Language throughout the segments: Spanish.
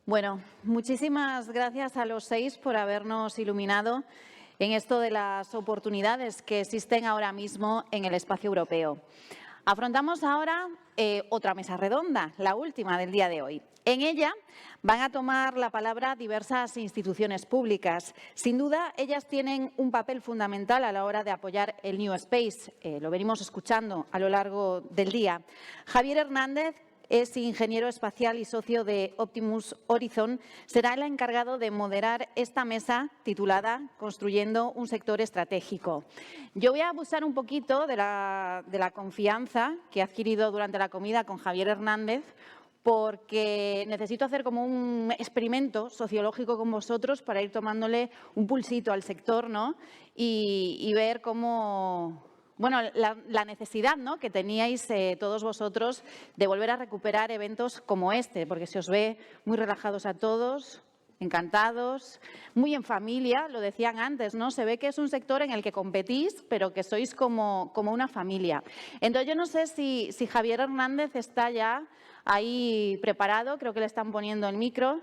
Bueno, muchísimas gracias a los 6 por habernos iluminado en esto de las oportunidades que existen ahora mismo en el espacio europeo. Afrontamos ahora otra mesa redonda, la última del día de hoy. En ella van a tomar la palabra diversas instituciones públicas. Sin duda, ellas tienen un papel fundamental a la hora de apoyar el New Space. Lo venimos escuchando a lo largo del día. Javier Hernández es ingeniero espacial y socio de Optimus Horizon. Será el encargado de moderar esta mesa titulada Construyendo un sector estratégico. Yo voy a abusar un poquito de la confianza que he adquirido durante la comida con Javier Hernández, porque necesito hacer como un experimento sociológico con vosotros para ir tomándole un pulsito al sector, ¿no? Y ver cómo, bueno, la necesidad, ¿no?, que teníais todos vosotros de volver a recuperar eventos como este, porque se os ve muy relajados a todos, encantados, muy en familia, lo decían antes, ¿no? Se ve que es un sector en el que competís, pero que sois como una familia. Entonces, yo no sé si Javier Hernández está ya ahí preparado, creo que le están poniendo el micro.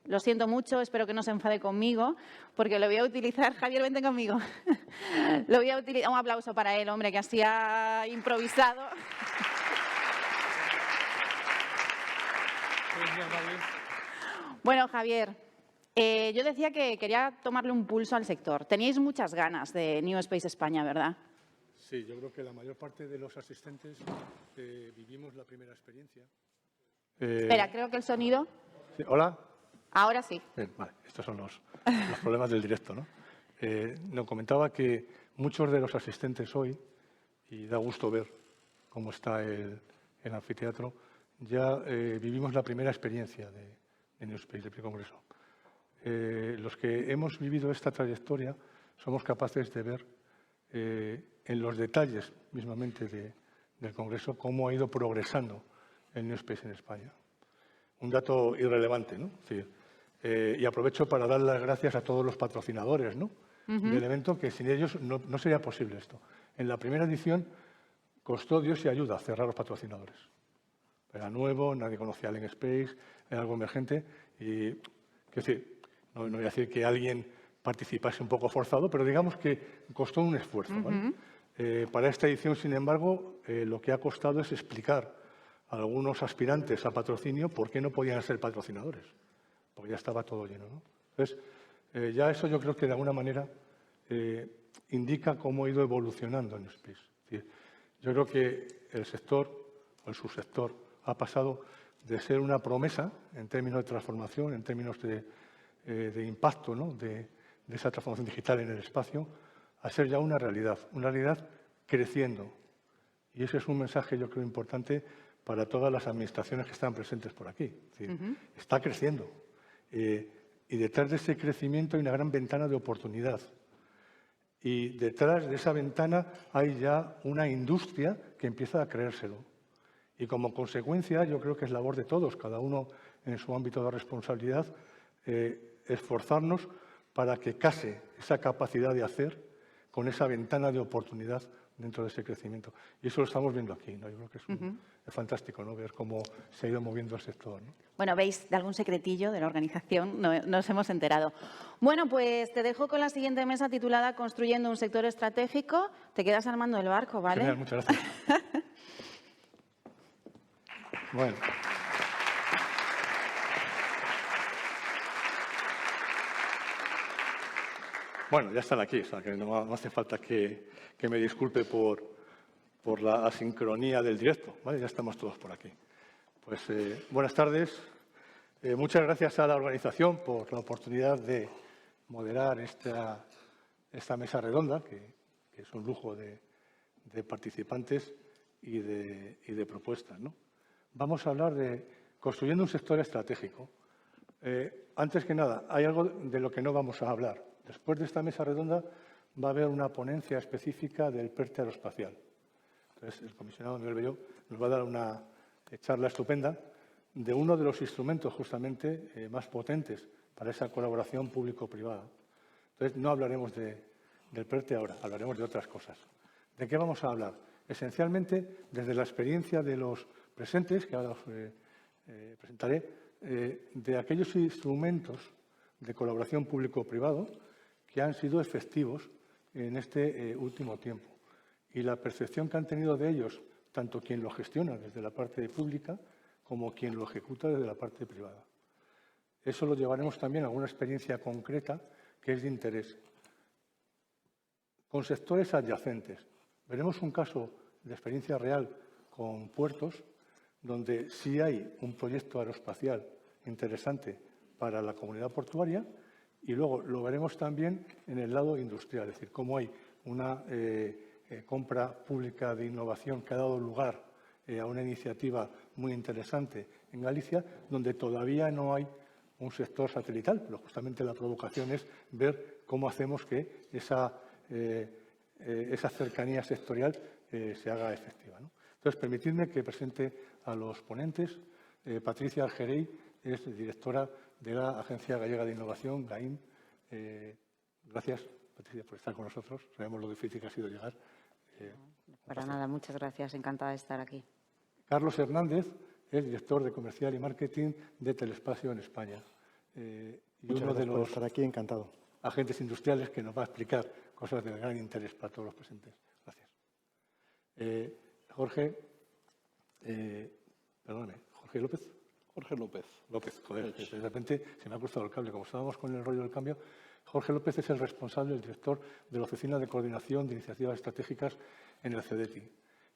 Lo siento mucho, espero que no se enfade conmigo, porque lo voy a utilizar. Javier, vente conmigo. Lo voy a utilizar. Un aplauso para él, hombre, que así ha improvisado. Bueno, Javier, yo decía que quería tomarle un pulso al sector. Teníais muchas ganas de New Space España, ¿verdad? Sí, yo creo que la mayor parte de los asistentes vivimos la primera experiencia. Espera, creo que el sonido… Sí, ¿hola? Ahora sí. Bien, vale, estos son los problemas del directo, ¿no? Nos comentaba que muchos de los asistentes hoy, y da gusto ver cómo está el anfiteatro, ya vivimos la primera experiencia de New Space, del primer congreso. Los que hemos vivido esta trayectoria somos capaces de ver en los detalles mismamente del Congreso cómo ha ido progresando el New Space en España. Un dato irrelevante, ¿no? Es decir, y aprovecho para dar las gracias a todos los patrocinadores, ¿no?, del evento, que sin ellos no sería posible esto. En la primera edición costó Dios y ayuda cerrar los patrocinadores. Era nuevo, nadie conocía Allen Space, era algo emergente y, quiero decir, no voy a decir que alguien participase un poco forzado, pero digamos que costó un esfuerzo, ¿vale? Para esta edición, sin embargo, lo que ha costado es explicar a algunos aspirantes a patrocinio por qué no podían ser patrocinadores, porque ya estaba todo lleno, ¿no? Entonces, ya eso yo creo que de alguna manera indica cómo ha ido evolucionando en Space. Es decir, yo creo que el sector o el subsector ha pasado de ser una promesa en términos de transformación, en términos de impacto, ¿no?, de esa transformación digital en el espacio, a ser ya una realidad creciendo. Y ese es un mensaje, yo creo, importante para todas las administraciones que están presentes por aquí. Es decir, está creciendo. Y detrás de ese crecimiento hay una gran ventana de oportunidad. Y detrás de esa ventana hay ya una industria que empieza a creérselo. Y como consecuencia, yo creo que es labor de todos, cada uno en su ámbito de responsabilidad, esforzarnos para que case esa capacidad de hacer con esa ventana de oportunidad dentro de ese crecimiento. Y eso lo estamos viendo aquí, ¿no? Yo creo que es fantástico, ¿no?, ver cómo se ha ido moviendo el sector, ¿no? Bueno, veis, de algún secretillo de la organización nos hemos enterado. Bueno, pues te dejo con la siguiente mesa titulada Construyendo un sector estratégico. Te quedas armando el barco, ¿vale? Genial, muchas gracias. Bueno. Bueno, ya están aquí, o sea, que no hace falta que me disculpe por la asincronía del directo, ¿vale? Ya estamos todos por aquí. Pues buenas tardes. Muchas gracias a la organización por la oportunidad de moderar esta mesa redonda, que es un lujo de participantes y de propuestas, ¿no? Vamos a hablar de construyendo un sector estratégico. Antes que nada, hay algo de lo que no vamos a hablar. Después de esta mesa redonda va a haber una ponencia específica del PERTE aeroespacial. Entonces, el comisionado Miguel Belló nos va a dar una charla estupenda de uno de los instrumentos justamente más potentes para esa colaboración público-privada. Entonces, no hablaremos del PERTE ahora, hablaremos de otras cosas. ¿De qué vamos a hablar? Esencialmente, desde la experiencia de los presentes, que ahora os presentaré, de aquellos instrumentos de colaboración público-privado que han sido efectivos en este último tiempo. Y la percepción que han tenido de ellos, tanto quien lo gestiona desde la parte pública como quien lo ejecuta desde la parte privada. Eso lo llevaremos también a alguna experiencia concreta que es de interés. Con sectores adyacentes. Veremos un caso de experiencia real con puertos, donde sí hay un proyecto aeroespacial interesante para la comunidad portuaria, y luego lo veremos también en el lado industrial, es decir, cómo hay una compra pública de innovación que ha dado lugar a una iniciativa muy interesante en Galicia, donde todavía no hay un sector satelital, pero justamente la provocación es ver cómo hacemos que esa cercanía sectorial se haga efectiva, ¿no? Entonces, permitidme que presente a los ponentes. Patricia Argerey es directora de la Agencia Gallega de Innovación, GAIN. Gracias, Patricia, por estar con nosotros. Sabemos lo difícil que ha sido llegar. Para nada, muchas gracias. Encantada de estar aquí. Carlos Hernández es director de Comercial y Marketing de Telespacio en España. Y uno de los estar aquí, encantado. Agentes industriales que nos va a explicar cosas de gran interés para todos los presentes. Gracias. Jorge López. Jorge López. López, joder, de repente se me ha cruzado el cable. Como estábamos con el rollo del cambio, Jorge López es el responsable, el director de la Oficina de Coordinación de Iniciativas Estratégicas en el CEDETI.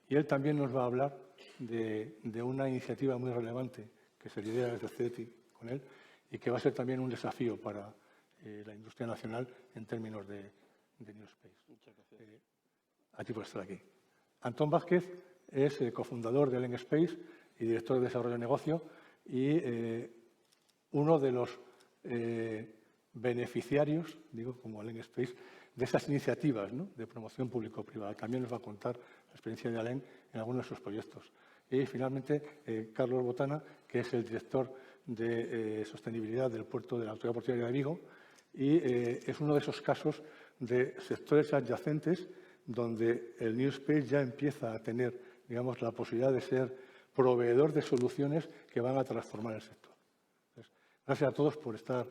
Y él también nos va a hablar de una iniciativa muy relevante que se lidera desde el CEDETI con él y que va a ser también un desafío para la industria nacional en términos de New Space. Muchas gracias. A ti por estar aquí. Antón Vázquez es cofundador de Len Space y director de Desarrollo de Negocio y uno de los beneficiarios, digo, como Len Space, de esas iniciativas, ¿no?, de promoción público-privada. También nos va a contar la experiencia de Alen en algunos de sus proyectos. Y finalmente, Carlos Botana, que es el director de sostenibilidad del puerto de la Autoridad Portuaria de Vigo, y es uno de esos casos de sectores adyacentes donde el New Space ya empieza a tener, digamos, la posibilidad de ser proveedor de soluciones que van a transformar el sector. Entonces, gracias a todos por estar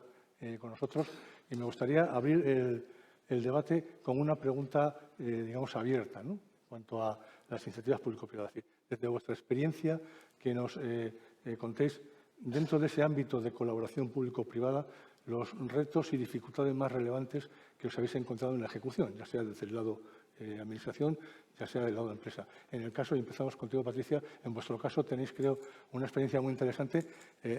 con nosotros y me gustaría abrir el debate con una pregunta, digamos, abierta, ¿no?, en cuanto a las iniciativas público-privadas. Desde vuestra experiencia, que nos contéis, dentro de ese ámbito de colaboración público-privada, los retos y dificultades más relevantes que os habéis encontrado en la ejecución, ya sea desde el lado administración, ya sea del lado de empresa. En el caso, y empezamos contigo, Patricia, en vuestro caso tenéis, creo, una experiencia muy interesante.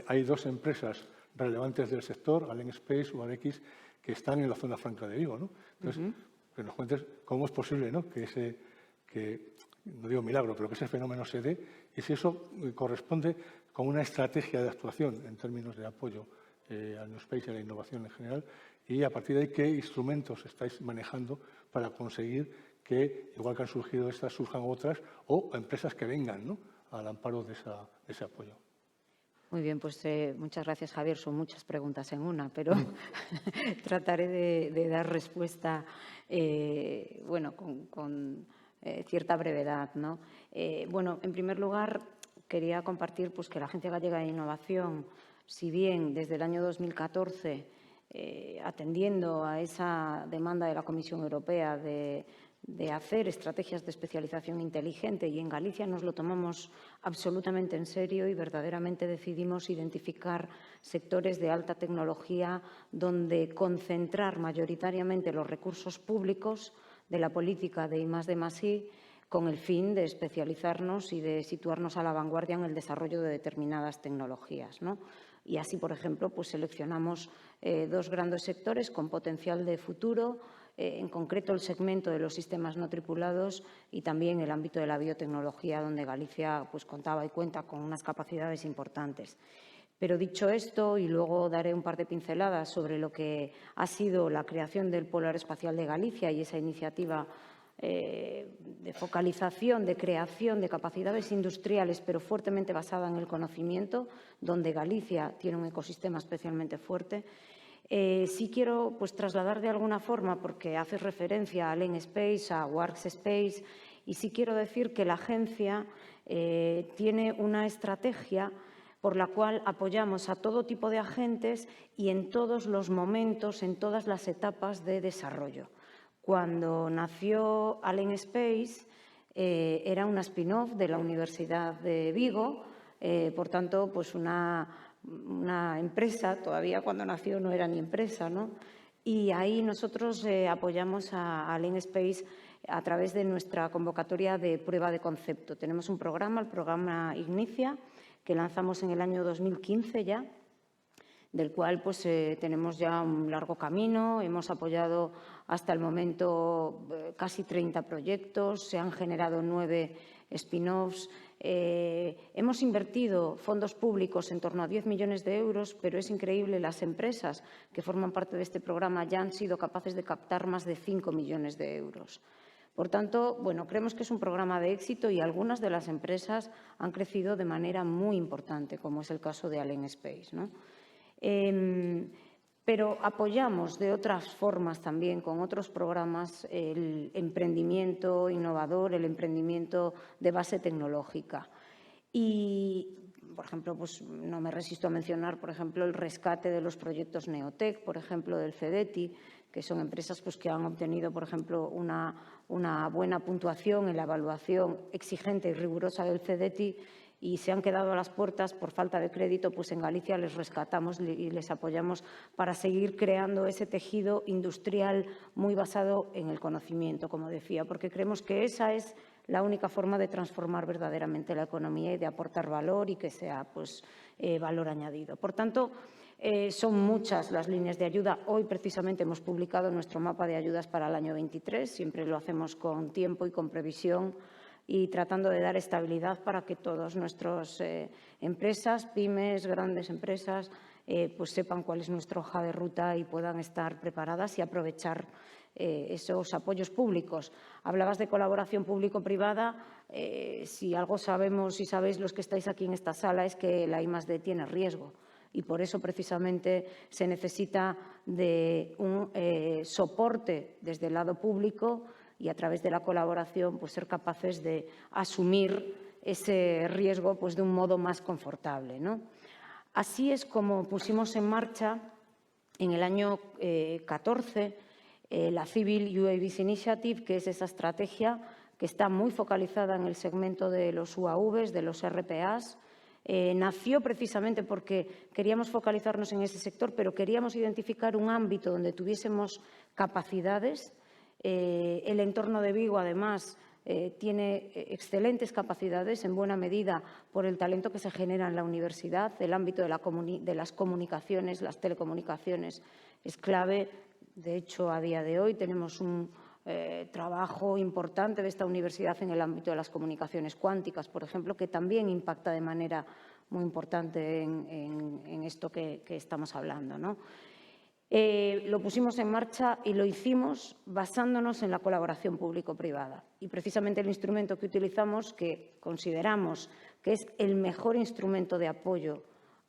Hay dos empresas relevantes del sector, Alen Space o Arex, que están en la zona franca de Vigo, ¿no? Entonces, que nos cuentes cómo es posible, ¿no?, que no digo milagro, pero que ese fenómeno se dé y si eso corresponde con una estrategia de actuación en términos de apoyo al New Space y a la innovación en general, y a partir de ahí, ¿qué instrumentos estáis manejando para conseguir que, igual que han surgido estas, surjan otras o empresas que vengan, ¿no?, al amparo de ese apoyo? Muy bien, pues muchas gracias, Javier. Son muchas preguntas en una, pero trataré de dar respuesta bueno, con cierta brevedad, ¿no? Bueno, en primer lugar, quería compartir pues, que la Agencia Gallega de Innovación, si bien desde el año 2014, atendiendo a esa demanda de la Comisión Europea de hacer estrategias de especialización inteligente, y en Galicia nos lo tomamos absolutamente en serio y verdaderamente decidimos identificar sectores de alta tecnología donde concentrar mayoritariamente los recursos públicos de la política de I+D+I con el fin de especializarnos y de situarnos a la vanguardia en el desarrollo de determinadas tecnologías, ¿no? Y así, por ejemplo, pues seleccionamos dos grandes sectores con potencial de futuro, en concreto el segmento de los sistemas no tripulados y también el ámbito de la biotecnología, donde Galicia pues, contaba y cuenta con unas capacidades importantes. Pero dicho esto, y luego daré un par de pinceladas sobre lo que ha sido la creación del Polo Aeroespacial de Galicia y esa iniciativa de focalización, de creación de capacidades industriales, pero fuertemente basada en el conocimiento, donde Galicia tiene un ecosistema especialmente fuerte. Sí quiero pues, trasladar de alguna forma, porque haces referencia a Len Space, a Works Space, y sí quiero decir que la agencia tiene una estrategia por la cual apoyamos a todo tipo de agentes y en todos los momentos, en todas las etapas de desarrollo. Cuando nació Allen Space, era una spin-off de la Universidad de Vigo, por tanto, pues una empresa, todavía cuando nació no era ni empresa, ¿no? Y ahí nosotros apoyamos a Allen Space a través de nuestra convocatoria de prueba de concepto. Tenemos un programa, el programa Ignicia, que lanzamos en el año 2015 ya, del cual pues, tenemos ya un largo camino. Hemos apoyado hasta el momento casi 30 proyectos, se han generado 9 spin-offs. Hemos invertido fondos públicos en torno a 10 millones de euros, pero es increíble, las empresas que forman parte de este programa ya han sido capaces de captar más de 5 millones de euros. Por tanto, bueno, creemos que es un programa de éxito y algunas de las empresas han crecido de manera muy importante, como es el caso de Allen Space, ¿no? Pero apoyamos de otras formas también, con otros programas, el emprendimiento innovador, el emprendimiento de base tecnológica. Y, por ejemplo, pues no me resisto a mencionar, por ejemplo, el rescate de los proyectos Neotec, por ejemplo, del CEDETI, que son empresas pues, que han obtenido, por ejemplo, una buena puntuación en la evaluación exigente y rigurosa del CEDETI y se han quedado a las puertas por falta de crédito, pues en Galicia les rescatamos y les apoyamos para seguir creando ese tejido industrial muy basado en el conocimiento, como decía, porque creemos que esa es la única forma de transformar verdaderamente la economía y de aportar valor y que sea pues, valor añadido. Por tanto, son muchas las líneas de ayuda. Hoy, precisamente, hemos publicado nuestro mapa de ayudas para el año 23. Siempre lo hacemos con tiempo y con previsión y tratando de dar estabilidad para que todas nuestras empresas, pymes, grandes empresas, pues sepan cuál es nuestra hoja de ruta y puedan estar preparadas y aprovechar esos apoyos públicos. Hablabas de colaboración público-privada. Si algo sabemos y sabéis los que estáis aquí en esta sala es que la I+D tiene riesgo. Y por eso, precisamente, se necesita de un soporte desde el lado público y a través de la colaboración pues, ser capaces de asumir ese riesgo pues, de un modo más confortable, ¿no? Así es como pusimos en marcha en el año 14 la Civil UAVs Initiative, que es esa estrategia que está muy focalizada en el segmento de los UAVs, de los RPAs. Nació precisamente porque queríamos focalizarnos en ese sector, pero queríamos identificar un ámbito donde tuviésemos capacidades. El entorno de Vigo, además, tiene excelentes capacidades, en buena medida por el talento que se genera en la universidad. El ámbito de las comunicaciones, las telecomunicaciones, es clave. De hecho, a día de hoy tenemos un trabajo importante de esta universidad en el ámbito de las comunicaciones cuánticas, por ejemplo, que también impacta de manera muy importante en esto que estamos hablando, ¿no? Lo pusimos en marcha y lo hicimos basándonos en la colaboración público-privada. Y precisamente el instrumento que utilizamos, que consideramos que es el mejor instrumento de apoyo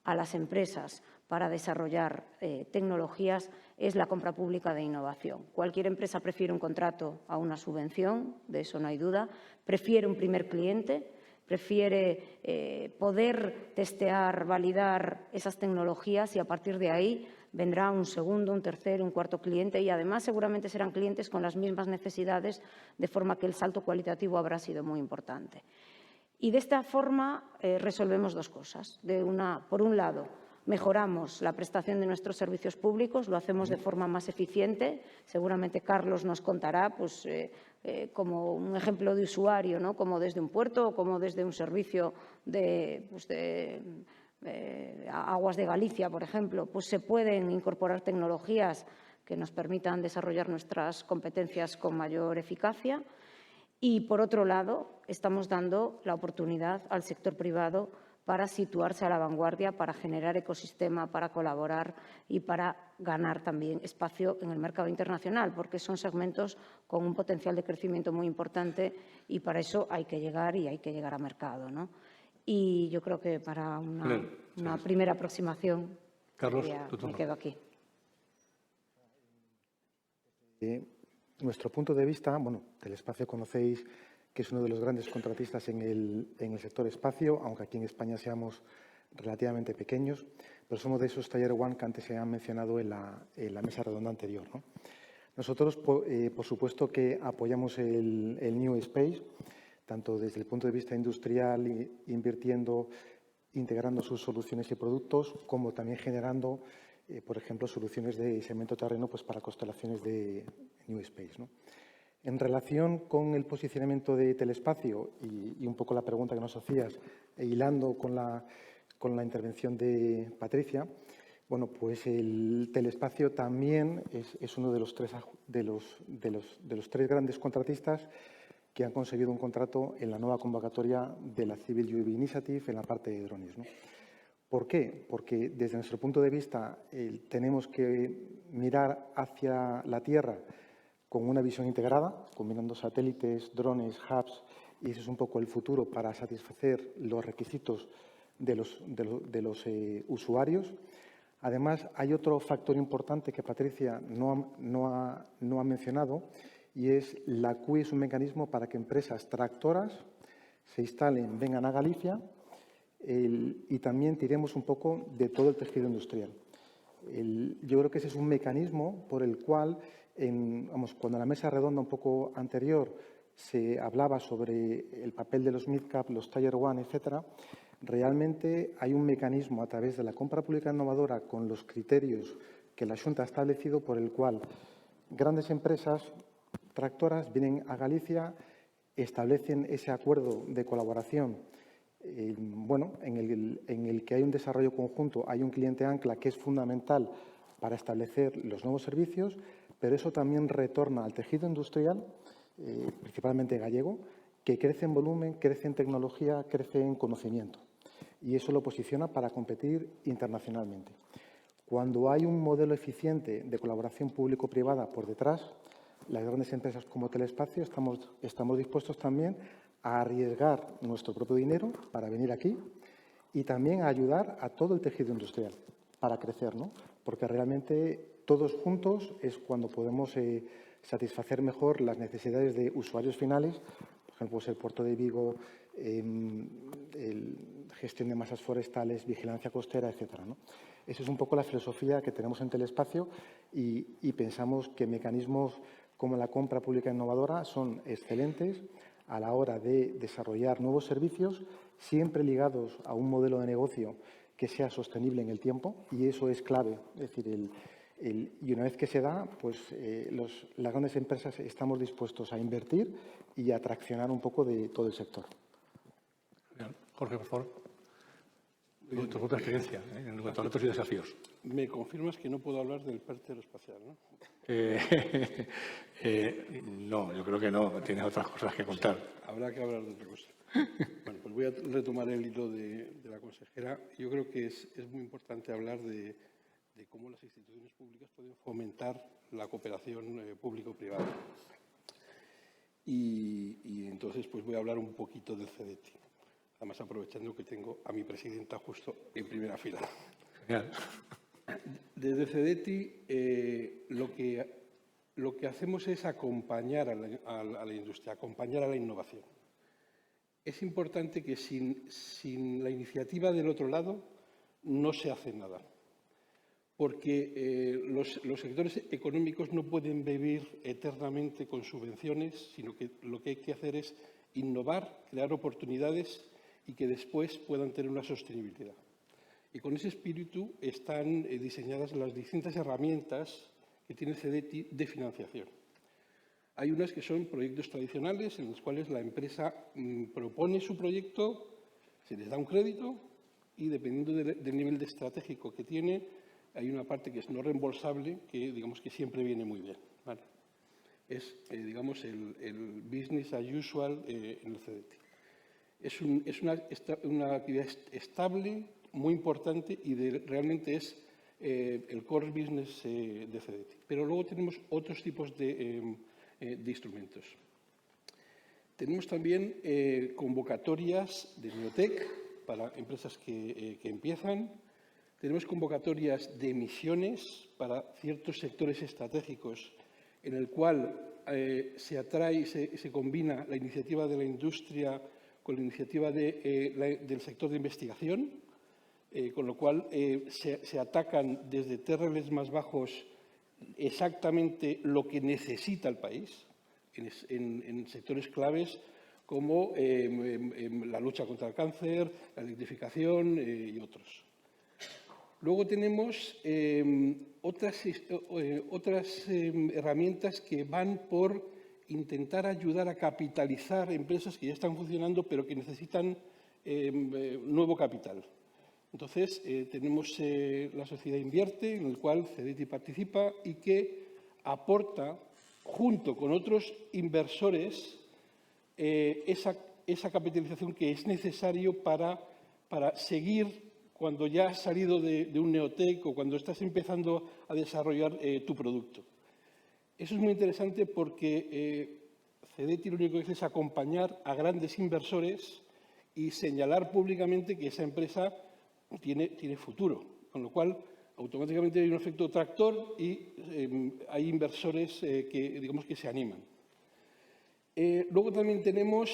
a las empresas para desarrollar tecnologías, es la compra pública de innovación. Cualquier empresa prefiere un contrato a una subvención, de eso no hay duda, prefiere un primer cliente, prefiere poder testear, validar esas tecnologías y a partir de ahí vendrá un segundo, un tercer, un cuarto cliente y además seguramente serán clientes con las mismas necesidades, de forma que el salto cualitativo habrá sido muy importante. Y de esta forma resolvemos dos cosas. Por un lado, mejoramos la prestación de nuestros servicios públicos, lo hacemos de forma más eficiente. Seguramente Carlos nos contará pues, como un ejemplo de usuario, ¿no? Como desde un puerto o como desde un servicio de Aguas de Galicia, por ejemplo, pues se pueden incorporar tecnologías que nos permitan desarrollar nuestras competencias con mayor eficacia. Y, por otro lado, estamos dando la oportunidad al sector privado para situarse a la vanguardia, para generar ecosistema, para colaborar y para ganar también espacio en el mercado internacional, porque son segmentos con un potencial de crecimiento muy importante y para eso hay que llegar y hay que llegar a mercado, ¿no? Y yo creo que para una primera aproximación, Carlos, me quedo aquí. Nuestro punto de vista, bueno, Telespacio conocéis que es uno de los grandes contratistas en el sector espacio, aunque aquí en España seamos relativamente pequeños, pero somos de esos Tier 1 que antes se han mencionado en la mesa redonda anterior, ¿no? Nosotros, por supuesto, que apoyamos el New Space, tanto desde el punto de vista industrial, invirtiendo, integrando sus soluciones y productos, como también generando, por ejemplo, soluciones de segmento terreno pues, para constelaciones de New Space, ¿no? En relación con el posicionamiento de Telespacio y un poco la pregunta que nos hacías, e hilando con la intervención de Patricia, bueno, pues el Telespacio también es uno de los tres grandes contratistas que han conseguido un contrato en la nueva convocatoria de la Civil UAV Initiative en la parte de drones, ¿no? ¿Por qué? Porque desde nuestro punto de vista tenemos que mirar hacia la Tierra con una visión integrada, combinando satélites, drones, hubs, y ese es un poco el futuro para satisfacer los requisitos de los usuarios. Además, hay otro factor importante que Patricia no ha mencionado, y es la CUE es un mecanismo para que empresas tractoras se instalen, vengan a Galicia y también tiremos un poco de todo el tejido industrial. Yo creo que ese es un mecanismo por el cual, cuando en la mesa redonda un poco anterior se hablaba sobre el papel de los mid-cap, los Tier 1, etcétera, realmente hay un mecanismo a través de la compra pública innovadora con los criterios que la Xunta ha establecido por el cual grandes empresas tractoras vienen a Galicia, establecen ese acuerdo de colaboración, en el que hay un desarrollo conjunto, hay un cliente ancla que es fundamental para establecer los nuevos servicios, pero eso también retorna al tejido industrial, principalmente gallego, que crece en volumen, crece en tecnología, crece en conocimiento. Y eso lo posiciona para competir internacionalmente. Cuando hay un modelo eficiente de colaboración público-privada por detrás, las grandes empresas como Telespacio estamos dispuestos también a arriesgar nuestro propio dinero para venir aquí y también a ayudar a todo el tejido industrial para crecer, ¿no? Porque realmente todos juntos es cuando podemos satisfacer mejor las necesidades de usuarios finales, por ejemplo, pues el puerto de Vigo, gestión de masas forestales, vigilancia costera, etcétera, ¿no? Esa es un poco la filosofía que tenemos en Telespacio y pensamos que mecanismos como la compra pública innovadora son excelentes a la hora de desarrollar nuevos servicios, siempre ligados a un modelo de negocio que sea sostenible en el tiempo, y eso es clave. Es decir, y una vez que se da, pues las grandes empresas estamos dispuestos a invertir y a traccionar un poco de todo el sector. Jorge, por favor. Tu propia experiencia en cuanto a retos y desafíos. Me confirmas que no puedo hablar del PERTE aeroespacial, ¿no? No, yo creo que no. Tienes otras cosas que contar. Habrá que hablar de otra cosa. Bueno, pues voy a retomar el hilo de la consejera. Yo creo que es muy importante hablar de cómo las instituciones públicas pueden fomentar la cooperación público-privada. Y entonces pues voy a hablar un poquito del CDT. Además, aprovechando que tengo a mi presidenta justo en primera fila. Genial. Desde CDT lo que hacemos es acompañar a la industria, acompañar a la innovación. Es importante que sin la iniciativa del otro lado no se hace nada, porque los sectores económicos no pueden vivir eternamente con subvenciones, sino que lo que hay que hacer es innovar, crear oportunidades y que después puedan tener una sostenibilidad. Y con ese espíritu están diseñadas las distintas herramientas que tiene CDT de financiación. Hay unas que son proyectos tradicionales en los cuales la empresa propone su proyecto, se les da un crédito y dependiendo del nivel de estratégico que tiene, hay una parte que es no reembolsable que digamos que siempre viene muy bien, ¿vale? Es digamos el business as usual en el CDT. Es una actividad estable, muy importante y realmente es el core business de CDT. Pero luego tenemos otros tipos de instrumentos. Tenemos también convocatorias de Neotec para empresas que empiezan. Tenemos convocatorias de emisiones para ciertos sectores estratégicos en el cual se atrae, se combina la iniciativa de la industria con la iniciativa del sector de investigación con lo cual se atacan desde terreles más bajos exactamente lo que necesita el país en sectores claves como la lucha contra el cáncer, la electrificación y otros. Luego tenemos otras herramientas que van por intentar ayudar a capitalizar empresas que ya están funcionando pero que necesitan nuevo capital. Entonces, tenemos la sociedad Invierte, en el cual Cedeti participa y que aporta, junto con otros inversores, esa capitalización que es necesario para seguir cuando ya has salido de un neotec o cuando estás empezando a desarrollar tu producto. Eso es muy interesante porque Cedeti lo único que hace es acompañar a grandes inversores y señalar públicamente que esa empresa tiene futuro, con lo cual automáticamente hay un efecto tractor y hay inversores que, digamos, que se animan. Luego también tenemos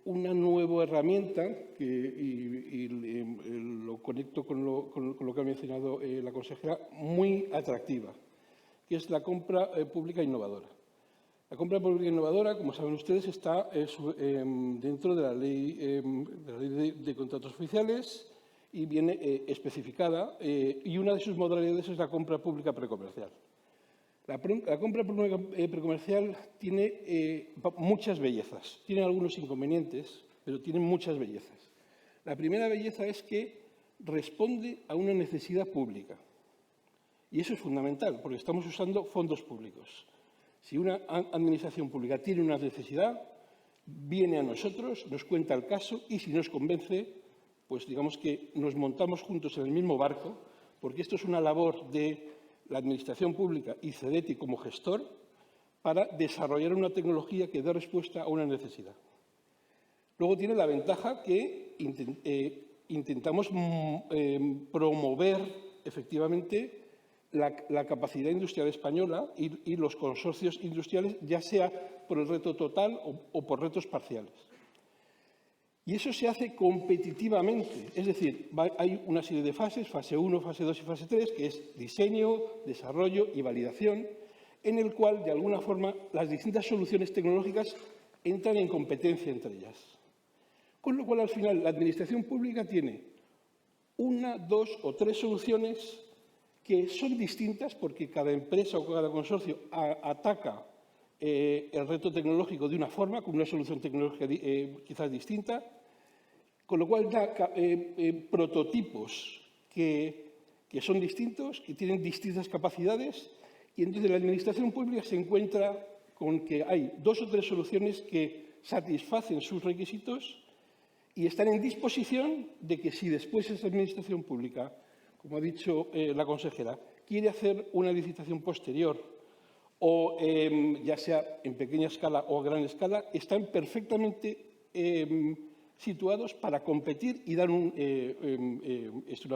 una nueva herramienta y lo conecto con lo que ha mencionado la consejera, muy atractiva, que es la compra pública innovadora. La compra pública innovadora, como saben ustedes, está dentro de la ley de contratos oficiales y viene especificada, y una de sus modalidades es la compra pública precomercial. La compra pública precomercial tiene muchas bellezas, tiene algunos inconvenientes, pero tiene muchas bellezas. La primera belleza es que responde a una necesidad pública. Y eso es fundamental, porque estamos usando fondos públicos. Si una administración pública tiene una necesidad, viene a nosotros, nos cuenta el caso y si nos convence, pues digamos que nos montamos juntos en el mismo barco, porque esto es una labor de la Administración Pública y Cedeti como gestor para desarrollar una tecnología que dé respuesta a una necesidad. Luego tiene la ventaja que intentamos promover efectivamente la capacidad industrial española y los consorcios industriales, ya sea por el reto total o por retos parciales. Y eso se hace competitivamente, es decir, hay una serie de fases, fase 1, fase 2 y fase 3, que es diseño, desarrollo y validación, en el cual, de alguna forma, las distintas soluciones tecnológicas entran en competencia entre ellas. Con lo cual, al final, la administración pública tiene una, dos o tres soluciones que son distintas porque cada empresa o cada consorcio ataca el reto tecnológico de una forma, con una solución tecnológica quizás distinta, con lo cual da prototipos que son distintos, que tienen distintas capacidades, y entonces la administración pública se encuentra con que hay dos o tres soluciones que satisfacen sus requisitos y están en disposición de que si después esa administración pública, como ha dicho la consejera, quiere hacer una licitación posterior o ya sea en pequeña escala o a gran escala, están perfectamente situados para competir y dar una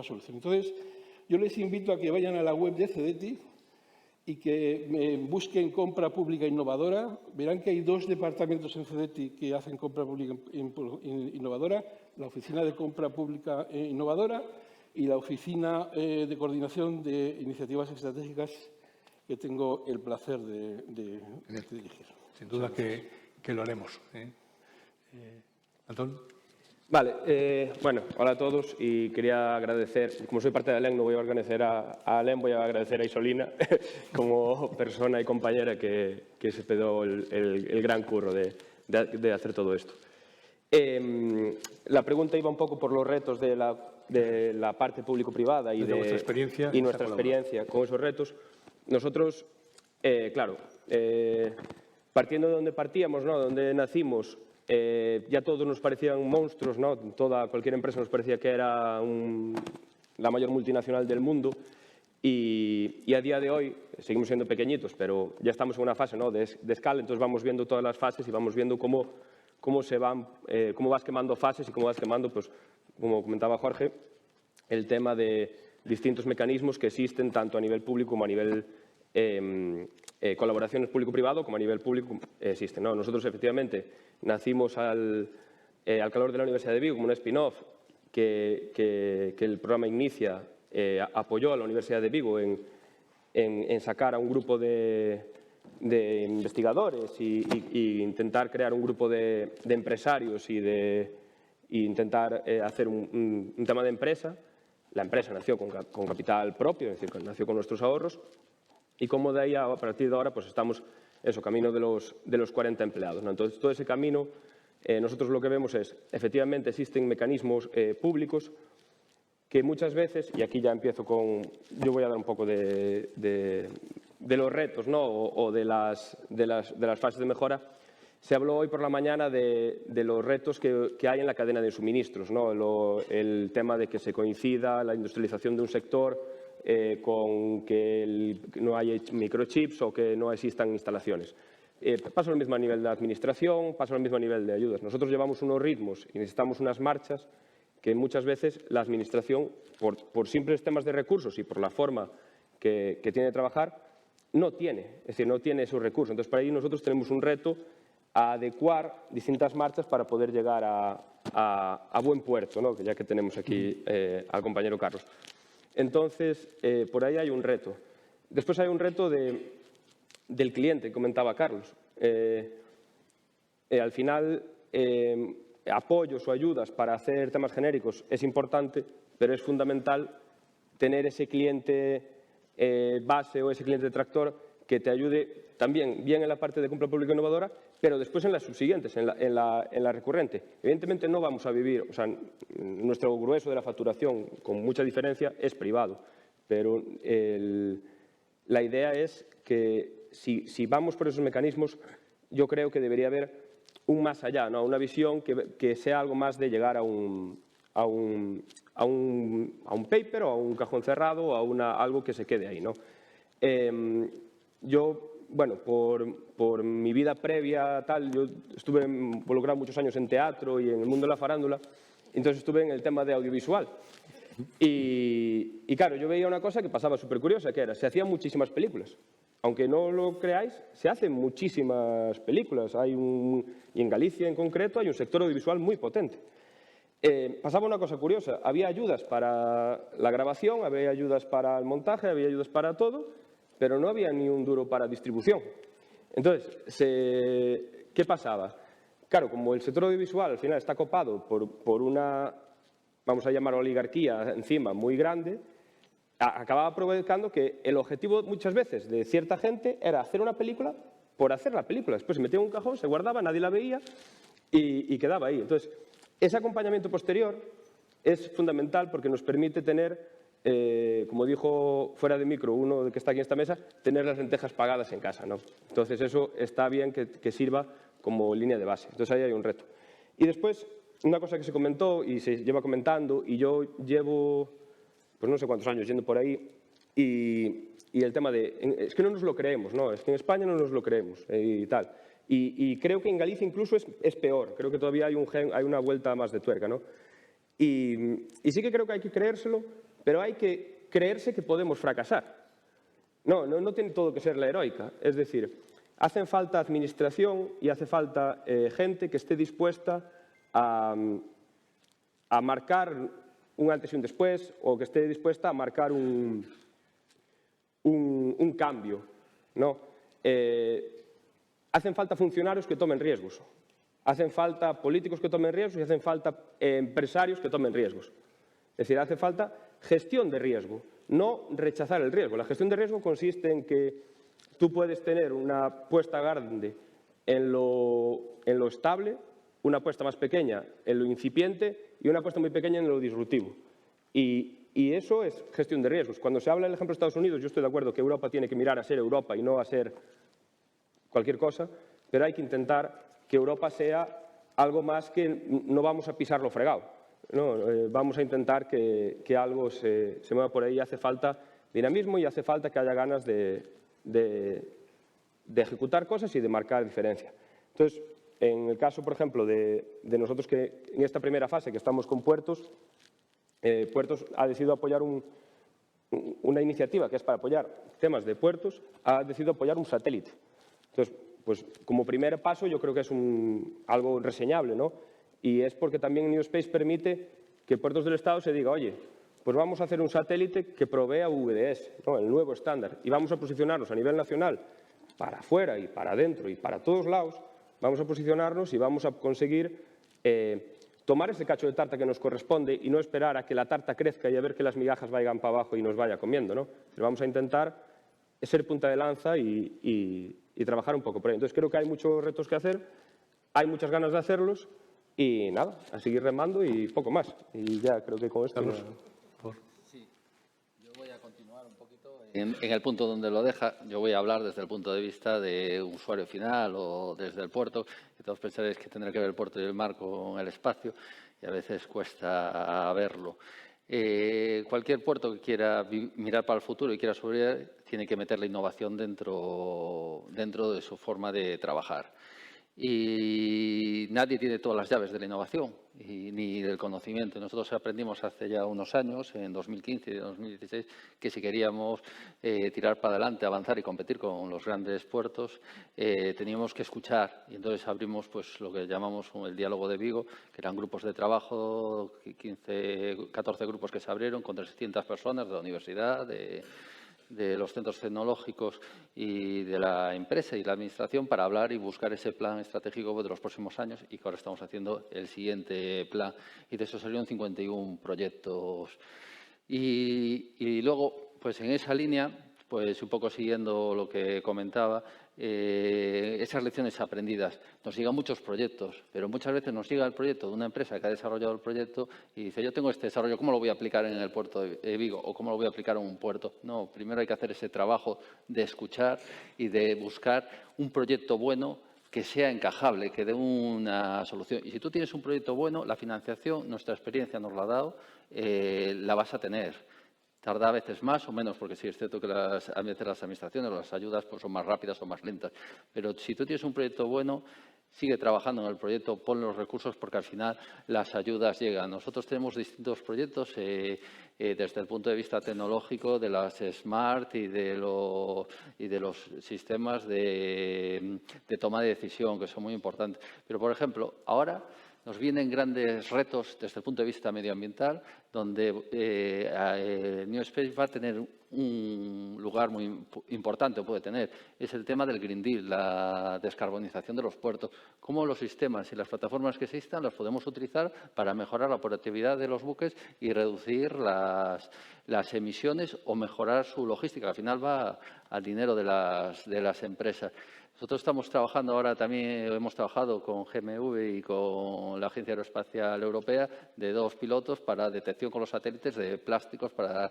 solución. Entonces, yo les invito a que vayan a la web de Cedeti y que busquen compra pública innovadora. Verán que hay dos departamentos en Cedeti que hacen compra pública innovadora, la Oficina de Compra Pública Innovadora y la Oficina de Coordinación de Iniciativas Estratégicas, que tengo el placer de dirigir. Sin duda que lo haremos. Antón. Vale, bueno, hola a todos y quería agradecer, como soy parte de ALEN, no voy a agradecer a ALEN, voy a agradecer a Isolina como persona y compañera que se pegó el gran curro de hacer todo esto. La pregunta iba un poco por los retos de la parte público-privada y nuestra experiencia con esos retos. Nosotros, claro, partiendo de donde partíamos, ¿no?, donde nacimos, ya todos nos parecían monstruos, ¿no? Cualquier empresa nos parecía que era la mayor multinacional del mundo y a día de hoy seguimos siendo pequeñitos, pero ya estamos en una fase, ¿no?, de escala, entonces vamos viendo todas las fases y vamos viendo cómo vas quemando fases y cómo vas quemando, pues, como comentaba Jorge, el tema de distintos mecanismos que existen tanto a nivel público como a nivel colaboraciones público-privado, como a nivel público existen, ¿no? Nosotros, efectivamente, nacimos al calor de la Universidad de Vigo, como un spin-off, que el programa Inicia apoyó a la Universidad de Vigo en sacar a un grupo de investigadores y intentar crear un grupo de empresarios y intentar hacer un tema de empresa. La empresa nació con capital propio, es decir, nació con nuestros ahorros, y como de ahí, a partir de ahora, pues estamos camino de los 40 empleados, ¿no? Entonces, todo ese camino, nosotros lo que vemos es, efectivamente, existen mecanismos públicos que muchas veces, y aquí ya empiezo yo voy a dar un poco de los retos, ¿no? o de las fases de mejora. Se habló hoy por la mañana de los retos que hay en la cadena de suministros, ¿no? El tema de que se coincida la industrialización de un sector con que no haya microchips o que no existan instalaciones. Pasa lo mismo a nivel de administración, pasa lo mismo a nivel de ayudas. Nosotros llevamos unos ritmos y necesitamos unas marchas que muchas veces la administración, por simples temas de recursos y por la forma que tiene de trabajar, no tiene. Es decir, no tiene esos recursos. Entonces, para ahí nosotros tenemos un reto a adecuar distintas marchas para poder llegar a buen puerto, ¿no? Ya que tenemos aquí al compañero Carlos. Entonces, por ahí hay un reto. Después hay un reto del cliente, comentaba Carlos. Al final, apoyos o ayudas para hacer temas genéricos es importante, pero es fundamental tener ese cliente base o ese cliente tractor que te ayude también bien en la parte de compra pública innovadora, pero después en las subsiguientes, en la recurrente. Evidentemente no vamos a vivir, o sea, nuestro grueso de la facturación, con mucha diferencia, es privado, pero la idea es que si vamos por esos mecanismos, yo creo que debería haber un más allá, ¿no? Una visión que sea algo más de llegar a un paper o a un cajón cerrado o a algo que se quede ahí, ¿no? Yo, bueno, por mi vida previa, yo estuve involucrado muchos años en teatro y en el mundo de la farándula, entonces estuve en el tema de audiovisual. Y claro, yo veía una cosa que pasaba súper curiosa, que era, se hacían muchísimas películas. Aunque no lo creáis, se hacen muchísimas películas. Y en Galicia en concreto hay un sector audiovisual muy potente. Pasaba una cosa curiosa, había ayudas para la grabación, había ayudas para el montaje, había ayudas para todo, pero no había ni un duro para distribución. Entonces, ¿qué pasaba? Claro, como el sector audiovisual al final está copado por una, vamos a llamar oligarquía encima, muy grande, acababa provocando que el objetivo muchas veces de cierta gente era hacer una película por hacer la película. Después se metía en un cajón, se guardaba, nadie la veía y quedaba ahí. Entonces, ese acompañamiento posterior es fundamental porque nos permite tener, como dijo fuera de micro uno que está aquí en esta mesa, tener las lentejas pagadas en casa, ¿no? Entonces, eso está bien que sirva como línea de base. Entonces, ahí hay un reto. Y después, una cosa que se comentó y se lleva comentando, y yo llevo, pues no sé cuántos años yendo por ahí, y el tema es que no nos lo creemos, ¿no? Es que en España no nos lo creemos y tal. Y creo que en Galicia incluso es peor. Creo que todavía hay una vuelta más de tuerca, ¿no? Y sí que creo que hay que creérselo, pero hay que creerse que podemos fracasar. No tiene todo que ser la heroica. Es decir, hacen falta administración y hace falta gente que esté dispuesta a marcar un antes y un después, o que esté dispuesta a marcar un cambio, ¿no? Hacen falta funcionarios que tomen riesgos, hacen falta políticos que tomen riesgos y hacen falta empresarios que tomen riesgos. Es decir, hace falta gestión de riesgo, no rechazar el riesgo. La gestión de riesgo consiste en que tú puedes tener una apuesta grande en lo estable, una apuesta más pequeña en lo incipiente y una apuesta muy pequeña en lo disruptivo. Y eso es gestión de riesgos. Cuando se habla del ejemplo de Estados Unidos, yo estoy de acuerdo que Europa tiene que mirar a ser Europa y no a ser cualquier cosa, pero hay que intentar que Europa sea algo más que no vamos a pisarlo fregado, ¿no? Vamos a intentar que algo se mueva por ahí. Hace falta dinamismo y hace falta que haya ganas de ejecutar cosas y de marcar diferencia. Entonces, en el caso, por ejemplo, de nosotros, que en esta primera fase que estamos con Puertos, Puertos ha decidido apoyar una iniciativa que es para apoyar temas de puertos, ha decidido apoyar un satélite. Entonces, pues como primer paso yo creo que es algo reseñable, ¿no? Y es porque también New Space permite que Puertos del Estado se diga, oye, pues vamos a hacer un satélite que provea VDS, ¿no?, el nuevo estándar, y vamos a posicionarnos a nivel nacional para afuera y para adentro y para todos lados, vamos a posicionarnos y vamos a conseguir tomar ese cacho de tarta que nos corresponde y no esperar a que la tarta crezca y a ver que las migajas vayan para abajo y nos vaya comiendo, ¿no? Vamos a intentar ser punta de lanza y trabajar un poco por ahí. Entonces, creo que hay muchos retos que hacer, hay muchas ganas de hacerlos y nada, a seguir remando y poco más. Y ya creo que con esto... Sí, yo voy a continuar un poquito en el punto donde lo deja. Yo voy a hablar desde el punto de vista de un usuario final o desde el puerto, que todos pensaréis que tendrá que ver el puerto y el mar con el espacio, y a veces cuesta verlo. Cualquier puerto que quiera mirar para el futuro y quiera subir, tiene que meter la innovación dentro de su forma de trabajar. Y nadie tiene todas las llaves de la innovación ni del conocimiento. Nosotros aprendimos hace ya unos años, en 2015 y 2016, que si queríamos tirar para adelante, avanzar y competir con los grandes puertos, teníamos que escuchar. Y entonces abrimos pues, lo que llamamos el Diálogo de Vigo, que eran grupos de trabajo, 14 grupos que se abrieron con 300 personas de la universidad, de los centros tecnológicos y de la empresa y la administración para hablar y buscar ese plan estratégico de los próximos años, y que ahora estamos haciendo el siguiente plan. Y de eso salieron 51 proyectos. Y luego, pues en esa línea, pues un poco siguiendo lo que comentaba, esas lecciones aprendidas. Nos llegan muchos proyectos, pero muchas veces nos llega el proyecto de una empresa que ha desarrollado el proyecto y dice, yo tengo este desarrollo, ¿cómo lo voy a aplicar en el puerto de Vigo? ¿O cómo lo voy a aplicar en un puerto? No, primero hay que hacer ese trabajo de escuchar y de buscar un proyecto bueno que sea encajable, que dé una solución. Y si tú tienes un proyecto bueno, la financiación, nuestra experiencia nos la ha dado, la vas a tener. Tarda a veces más o menos, porque sí es cierto que a veces las administraciones o las ayudas pues, son más rápidas o más lentas. Pero si tú tienes un proyecto bueno, sigue trabajando en el proyecto, pon los recursos, porque al final las ayudas llegan. Nosotros tenemos distintos proyectos desde el punto de vista tecnológico, de las Smart y de los sistemas de toma de decisión, que son muy importantes. Pero, por ejemplo, ahora nos vienen grandes retos desde el punto de vista medioambiental, donde New Space va a tener un lugar muy importante, o puede tener. Es el tema del Green Deal, la descarbonización de los puertos. Cómo los sistemas y las plataformas que existan las podemos utilizar para mejorar la productividad de los buques y reducir las emisiones o mejorar su logística. Al final va al dinero de las empresas. Nosotros estamos trabajando ahora también, hemos trabajado con GMV y con la Agencia Aeroespacial Europea de 2 pilotos para detección con los satélites de plásticos para,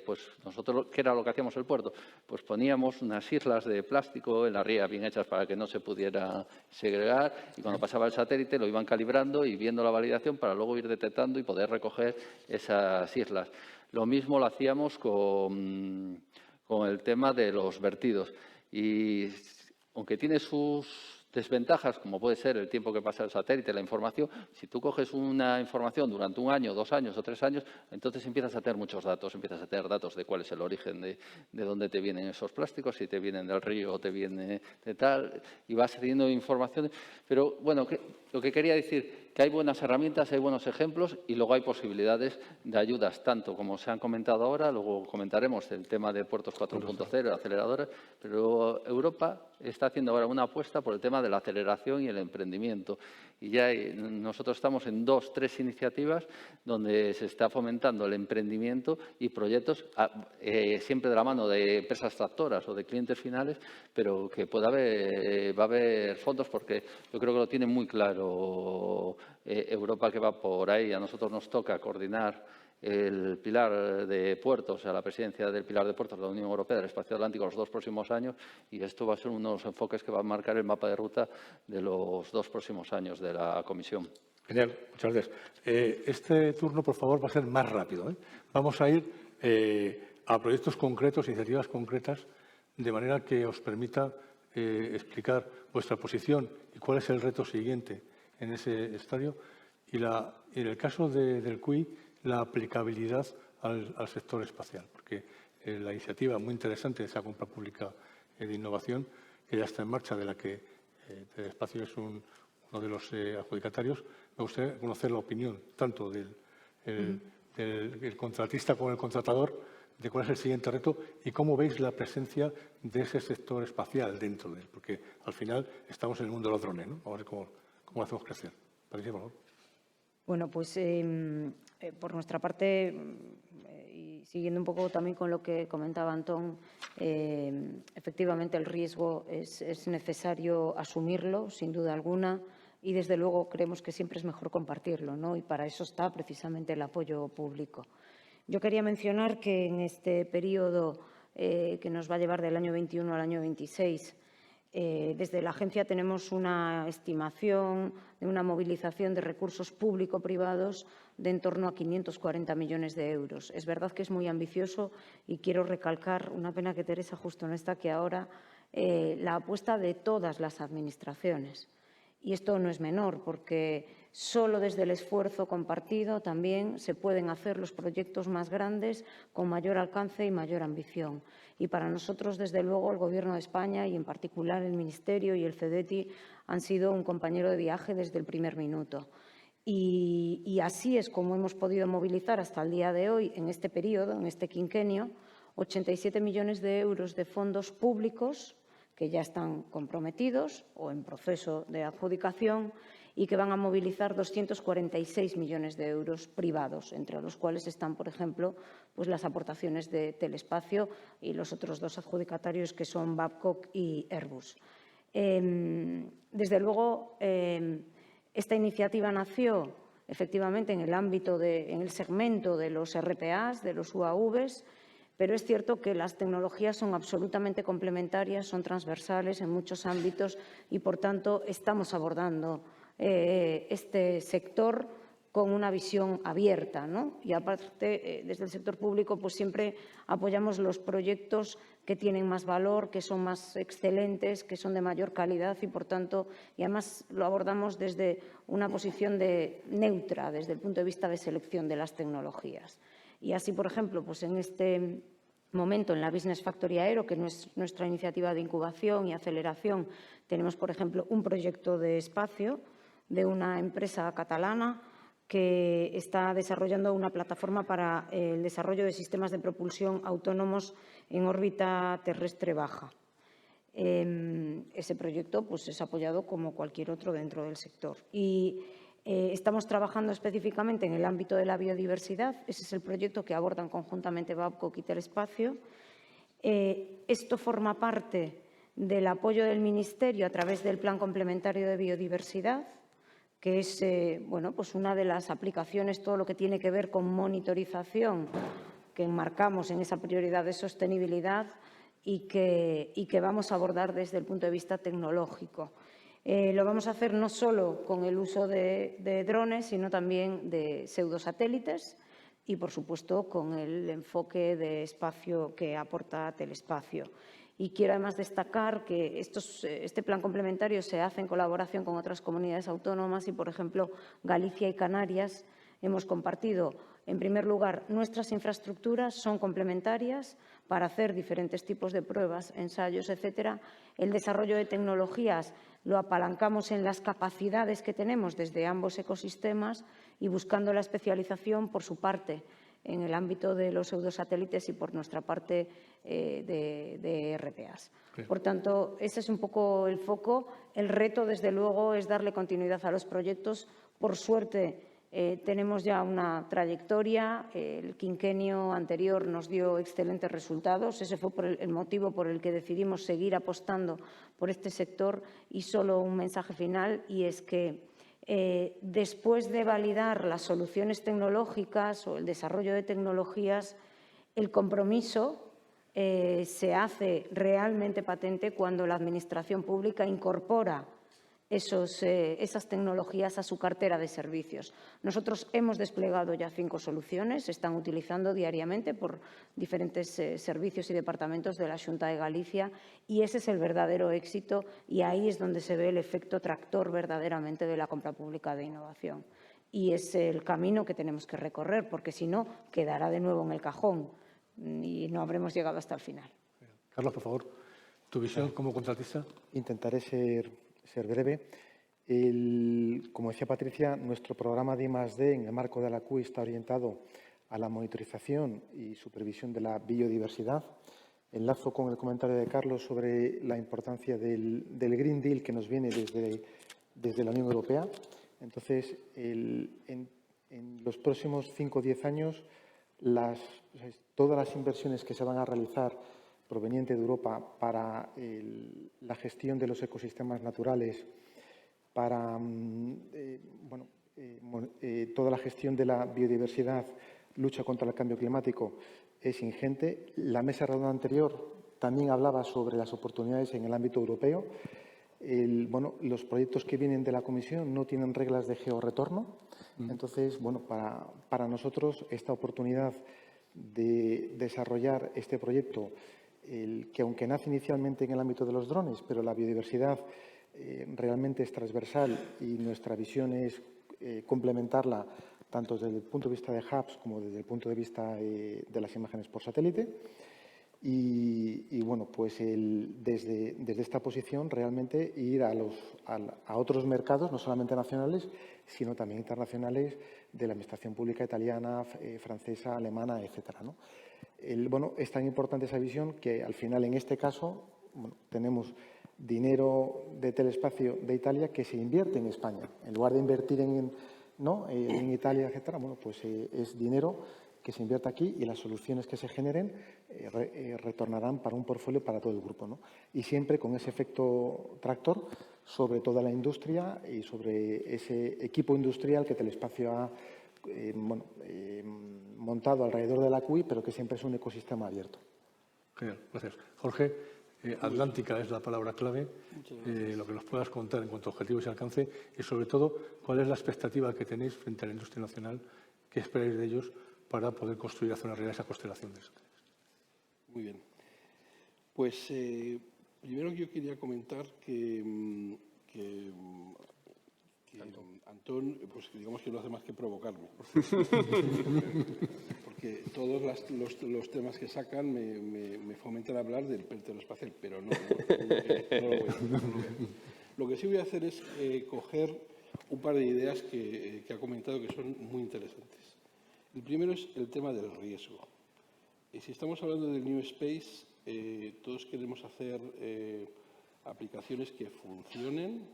pues nosotros, ¿qué era lo que hacíamos en el puerto? Pues poníamos unas islas de plástico en la ría bien hechas para que no se pudiera segregar, y cuando pasaba el satélite lo iban calibrando y viendo la validación para luego ir detectando y poder recoger esas islas. Lo mismo lo hacíamos con el tema de los vertidos. Y aunque tiene sus desventajas, como puede ser el tiempo que pasa el satélite, la información, si tú coges una información durante 1 año, 2 años o 3 años, entonces empiezas a tener muchos datos, empiezas a tener datos de cuál es el origen de dónde te vienen esos plásticos, si te vienen del río o te viene de tal, y vas teniendo información. Pero, bueno, lo que quería decir, que hay buenas herramientas, hay buenos ejemplos y luego hay posibilidades de ayudas, tanto como se han comentado ahora, luego comentaremos el tema de puertos 4.0, aceleradoras, pero Europa está haciendo ahora una apuesta por el tema de la aceleración y el emprendimiento. Y ya nosotros estamos en 2, 3 iniciativas donde se está fomentando el emprendimiento y proyectos, siempre de la mano de empresas tractoras o de clientes finales, pero que va a haber fondos, porque yo creo que lo tiene muy claro Europa, que va por ahí. A nosotros nos toca coordinar el pilar de puertos, la presidencia del pilar de puertos de la Unión Europea del Espacio Atlántico los 2 próximos años, y esto va a ser uno de los enfoques que va a marcar el mapa de ruta de los 2 próximos años de la Comisión. Genial, muchas gracias. Este turno, por favor, va a ser más rápido. Vamos a ir a proyectos concretos, iniciativas concretas, de manera que os permita explicar vuestra posición y cuál es el reto siguiente en ese estadio. Y en el caso del CUI, la aplicabilidad al sector espacial, porque la iniciativa muy interesante de esa compra pública de innovación, que ya está en marcha, de la que el espacio es un uno de los adjudicatarios, me gustaría conocer la opinión tanto del contratista como el contratador de cuál es el siguiente reto y cómo veis la presencia de ese sector espacial dentro de él, porque al final estamos en el mundo de los drones, ¿no? Vamos a ver cómo lo hacemos crecer. Patricia, por favor. Bueno, pues por nuestra parte, y siguiendo un poco también con lo que comentaba Antón, efectivamente el riesgo es necesario asumirlo, sin duda alguna, y desde luego creemos que siempre es mejor compartirlo, ¿no? Y para eso está precisamente el apoyo público. Yo quería mencionar que en este periodo que nos va a llevar del año 21 al año 26, desde la agencia tenemos una estimación de una movilización de recursos público-privados de en torno a 540 millones de euros. Es verdad que es muy ambicioso y quiero recalcar, una pena que Teresa justo no está, que ahora la apuesta de todas las administraciones. Y esto no es menor, porque solo desde el esfuerzo compartido también se pueden hacer los proyectos más grandes con mayor alcance y mayor ambición. Y para nosotros, desde luego, el Gobierno de España y, en particular, el Ministerio y el CEDETI han sido un compañero de viaje desde el primer minuto. Y así es como hemos podido movilizar hasta el día de hoy, en este periodo, en este quinquenio, 87 millones de euros de fondos públicos que ya están comprometidos o en proceso de adjudicación y que van a movilizar 246 millones de euros privados, entre los cuales están, por ejemplo, pues las aportaciones de Telespacio y los otros dos adjudicatarios que son Babcock y Airbus. Desde luego, esta iniciativa nació efectivamente en el ámbito, en el segmento de los RPAs, de los UAVs, pero es cierto que las tecnologías son absolutamente complementarias, son transversales en muchos ámbitos y, por tanto, estamos abordando este sector con una visión abierta, ¿no? Y aparte, desde el sector público, pues siempre apoyamos los proyectos que tienen más valor, que son más excelentes, que son de mayor calidad y, por tanto, y además lo abordamos desde una posición neutra, desde el punto de vista de selección de las tecnologías. Y así, por ejemplo, pues en este momento en la Business Factory Aero, que es nuestra iniciativa de incubación y aceleración, tenemos, por ejemplo, un proyecto de espacio de una empresa catalana que está desarrollando una plataforma para el desarrollo de sistemas de propulsión autónomos en órbita terrestre baja. Ese proyecto pues, es apoyado como cualquier otro dentro del sector. Y estamos trabajando específicamente en el ámbito de la biodiversidad. Ese es el proyecto que abordan conjuntamente Babcock y Telespacio. Esto forma parte del apoyo del Ministerio a través del Plan Complementario de Biodiversidad, que es bueno, pues una de las aplicaciones, todo lo que tiene que ver con monitorización que enmarcamos en esa prioridad de sostenibilidad y que vamos a abordar desde el punto de vista tecnológico. Lo vamos a hacer no solo con el uso de drones, sino también de pseudosatélites y, por supuesto, con el enfoque de espacio que aporta Telespacio. Y quiero además destacar que este plan complementario se hace en colaboración con otras comunidades autónomas y, por ejemplo, Galicia y Canarias hemos compartido, en primer lugar, nuestras infraestructuras son complementarias para hacer diferentes tipos de pruebas, ensayos, etcétera. El desarrollo de tecnologías lo apalancamos en las capacidades que tenemos desde ambos ecosistemas y buscando la especialización por su parte en el ámbito de los pseudosatélites y por nuestra parte de RPAs. Por tanto, ese es un poco el foco. El reto, desde luego, es darle continuidad a los proyectos. Por suerte, tenemos ya una trayectoria. El quinquenio anterior nos dio excelentes resultados. Ese fue el motivo por el que decidimos seguir apostando por este sector. Y solo un mensaje final, y es que después de validar las soluciones tecnológicas o el desarrollo de tecnologías, el compromiso se hace realmente patente cuando la Administración pública incorpora esas tecnologías a su cartera de servicios. Nosotros hemos desplegado ya 5 soluciones, se están utilizando diariamente por diferentes servicios y departamentos de la Xunta de Galicia y ese es el verdadero éxito y ahí es donde se ve el efecto tractor verdaderamente de la compra pública de innovación. Y es el camino que tenemos que recorrer porque si no quedará de nuevo en el cajón y no habremos llegado hasta el final. Carlos, por favor, tu visión como contratista. Intentaré ser breve. Como decía Patricia, nuestro programa de I+D en el marco de la CUI está orientado a la monitorización y supervisión de la biodiversidad. Enlazo con el comentario de Carlos sobre la importancia del Green Deal que nos viene desde la Unión Europea. Entonces, en los próximos 5 o 10 años, todas las inversiones que se van a realizar provenientes de Europa para la gestión de los ecosistemas naturales, para toda la gestión de la biodiversidad, lucha contra el cambio climático, es ingente. La mesa redonda anterior también hablaba sobre las oportunidades en el ámbito europeo. Los proyectos que vienen de la Comisión no tienen reglas de georretorno. Entonces, para nosotros esta oportunidad de desarrollar este proyecto, que aunque nace inicialmente en el ámbito de los drones, pero la biodiversidad realmente es transversal y nuestra visión es complementarla tanto desde el punto de vista de hubs como desde el punto de vista de las imágenes por satélite. Y bueno, pues desde esta posición realmente ir a otros mercados, no solamente nacionales, sino también internacionales, de la administración pública italiana, francesa, alemana, etcétera, ¿no? Es tan importante esa visión que al final, en este caso, tenemos dinero de Telespacio de Italia que se invierte en España. En lugar de invertir en Italia, etcétera, pues es dinero que se invierte aquí y las soluciones que se generen retornarán para un portfolio para todo el grupo, ¿no? Y siempre con ese efecto tractor sobre toda la industria y sobre ese equipo industrial que Telespacio ha montado alrededor de la CUI, pero que siempre es un ecosistema abierto. Genial, gracias. Jorge, Atlántica es la palabra clave. Lo que nos puedas contar en cuanto a objetivos y alcance y, sobre todo, cuál es la expectativa que tenéis frente a la industria nacional, qué esperáis de ellos para poder construir, hacer una realidad esa constelación de satélites. Muy bien. Pues primero yo quería comentar que Antón, pues digamos que no hace más que provocarme. Porque todos los temas que sacan me fomentan a hablar del espacial, pero no lo voy a hacer. Lo que sí voy a hacer es coger un par de ideas que ha comentado que son muy interesantes. El primero es el tema del riesgo. Si estamos hablando del New Space, todos queremos hacer aplicaciones que funcionen,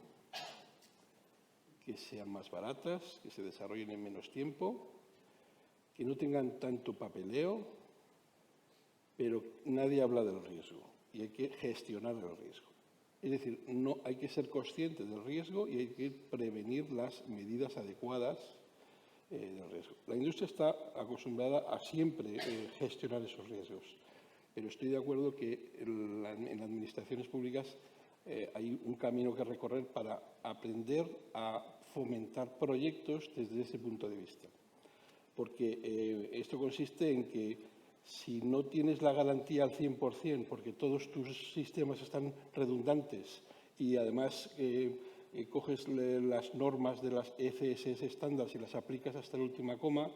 que sean más baratas, que se desarrollen en menos tiempo, que no tengan tanto papeleo, pero nadie habla del riesgo y hay que gestionar el riesgo. Es decir, no hay que ser consciente del riesgo y hay que prevenir las medidas adecuadas del riesgo. La industria está acostumbrada a siempre gestionar esos riesgos, pero estoy de acuerdo que en las administraciones públicas hay un camino que recorrer para aprender a fomentar proyectos desde ese punto de vista. Porque esto consiste en que si no tienes la garantía al 100%, porque todos tus sistemas están redundantes y además coges las normas de las FSS estándar y las aplicas hasta la última coma,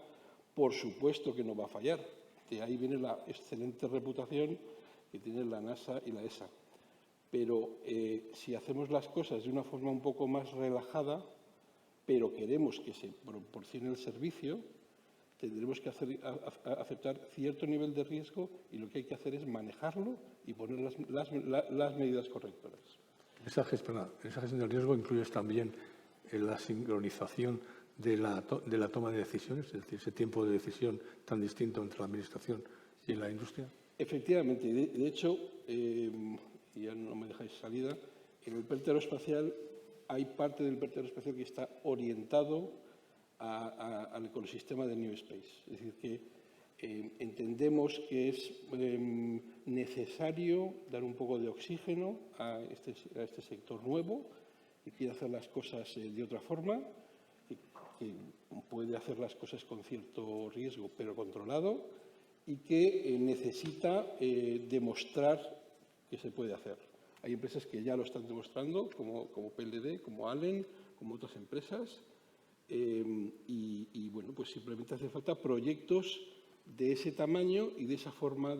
por supuesto que no va a fallar. De ahí viene la excelente reputación que tienen la NASA y la ESA. Pero si hacemos las cosas de una forma un poco más relajada, pero queremos que se proporcione el servicio, tendremos que aceptar cierto nivel de riesgo y lo que hay que hacer es manejarlo y poner las medidas correctoras. Esa gestión del riesgo incluyes también la sincronización de la toma de decisiones, es decir, ese tiempo de decisión tan distinto entre la Administración y la industria. Efectivamente. De hecho, y ya no me dejáis salida, en el PERTE aeroespacial hay parte del PERTE aeroespacial que está orientado al ecosistema de New Space. Es decir, que entendemos que es necesario dar un poco de oxígeno a este sector nuevo que quiere hacer las cosas de otra forma, que puede hacer las cosas con cierto riesgo pero controlado y que necesita demostrar que se puede hacer. Hay empresas que ya lo están demostrando, como PLD, como Allen, como otras empresas, y bueno, pues simplemente hace falta proyectos de ese tamaño y de esa forma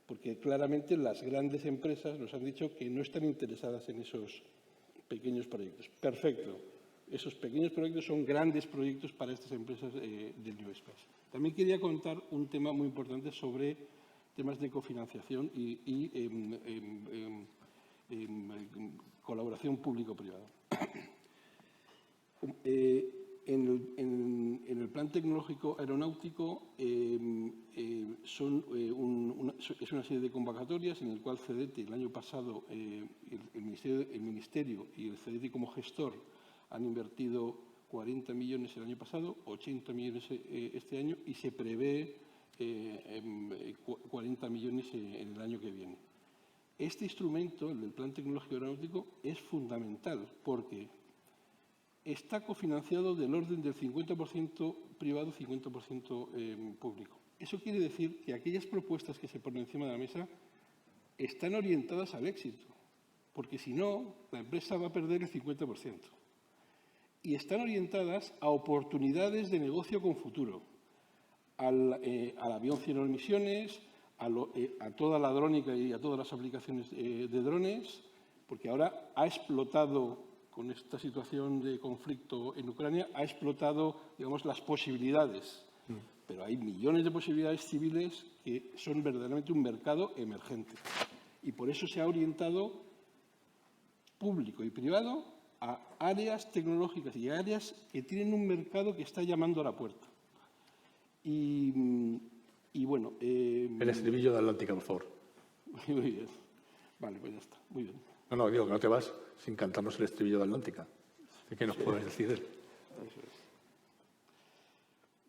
porque claramente las grandes empresas nos han dicho que no están interesadas en esos pequeños proyectos. Perfecto. Esos pequeños proyectos son grandes proyectos para estas empresas del New Space. También quería contar un tema muy importante sobre temas de cofinanciación y colaboración público-privada. En el Plan Tecnológico Aeronáutico es una serie de convocatorias en el cual CEDETI el año pasado, el Ministerio y el CEDETI como gestor han invertido 40 millones el año pasado, 80 millones este año y se prevé 40 millones en el año que viene. Este instrumento, el del Plan Tecnológico Aeronáutico, es fundamental porque está cofinanciado del orden del 50% privado, 50% público. Eso quiere decir que aquellas propuestas que se ponen encima de la mesa están orientadas al éxito, porque si no, la empresa va a perder el 50%. Y están orientadas a oportunidades de negocio con futuro, al avión cero emisiones, a toda la drónica y a todas las aplicaciones de drones, porque ahora ha explotado, con esta situación de conflicto en Ucrania, ha explotado, digamos, las posibilidades. Pero hay millones de posibilidades civiles que son verdaderamente un mercado emergente. Y por eso se ha orientado público y privado a áreas tecnológicas y áreas que tienen un mercado que está llamando a la puerta. Y bueno... El estribillo de Atlántica, por favor. Muy bien. Vale, pues ya está. Muy bien. No, digo que no te vas sin cantarnos el estribillo de Atlántica. ¿Qué nos puedes decir de él? Eso es.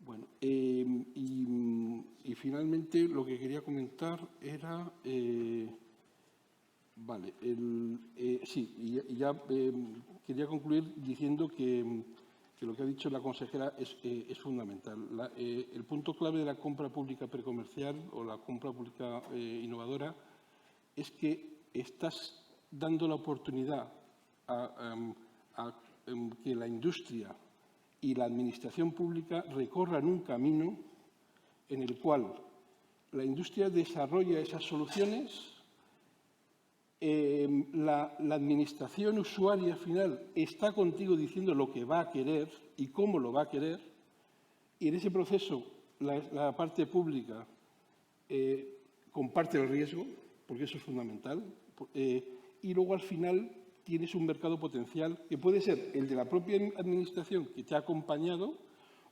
Bueno, y finalmente lo que quería comentar era... vale, quería concluir diciendo que lo que ha dicho la consejera es fundamental. El punto clave de la compra pública precomercial o la compra pública innovadora es que estás dando la oportunidad a que la industria y la administración pública recorran un camino en el cual la industria desarrolla esas soluciones, la administración usuaria final está contigo diciendo lo que va a querer y cómo lo va a querer, y en ese proceso la parte pública comparte el riesgo, porque eso es fundamental, y luego al final tienes un mercado potencial que puede ser el de la propia administración que te ha acompañado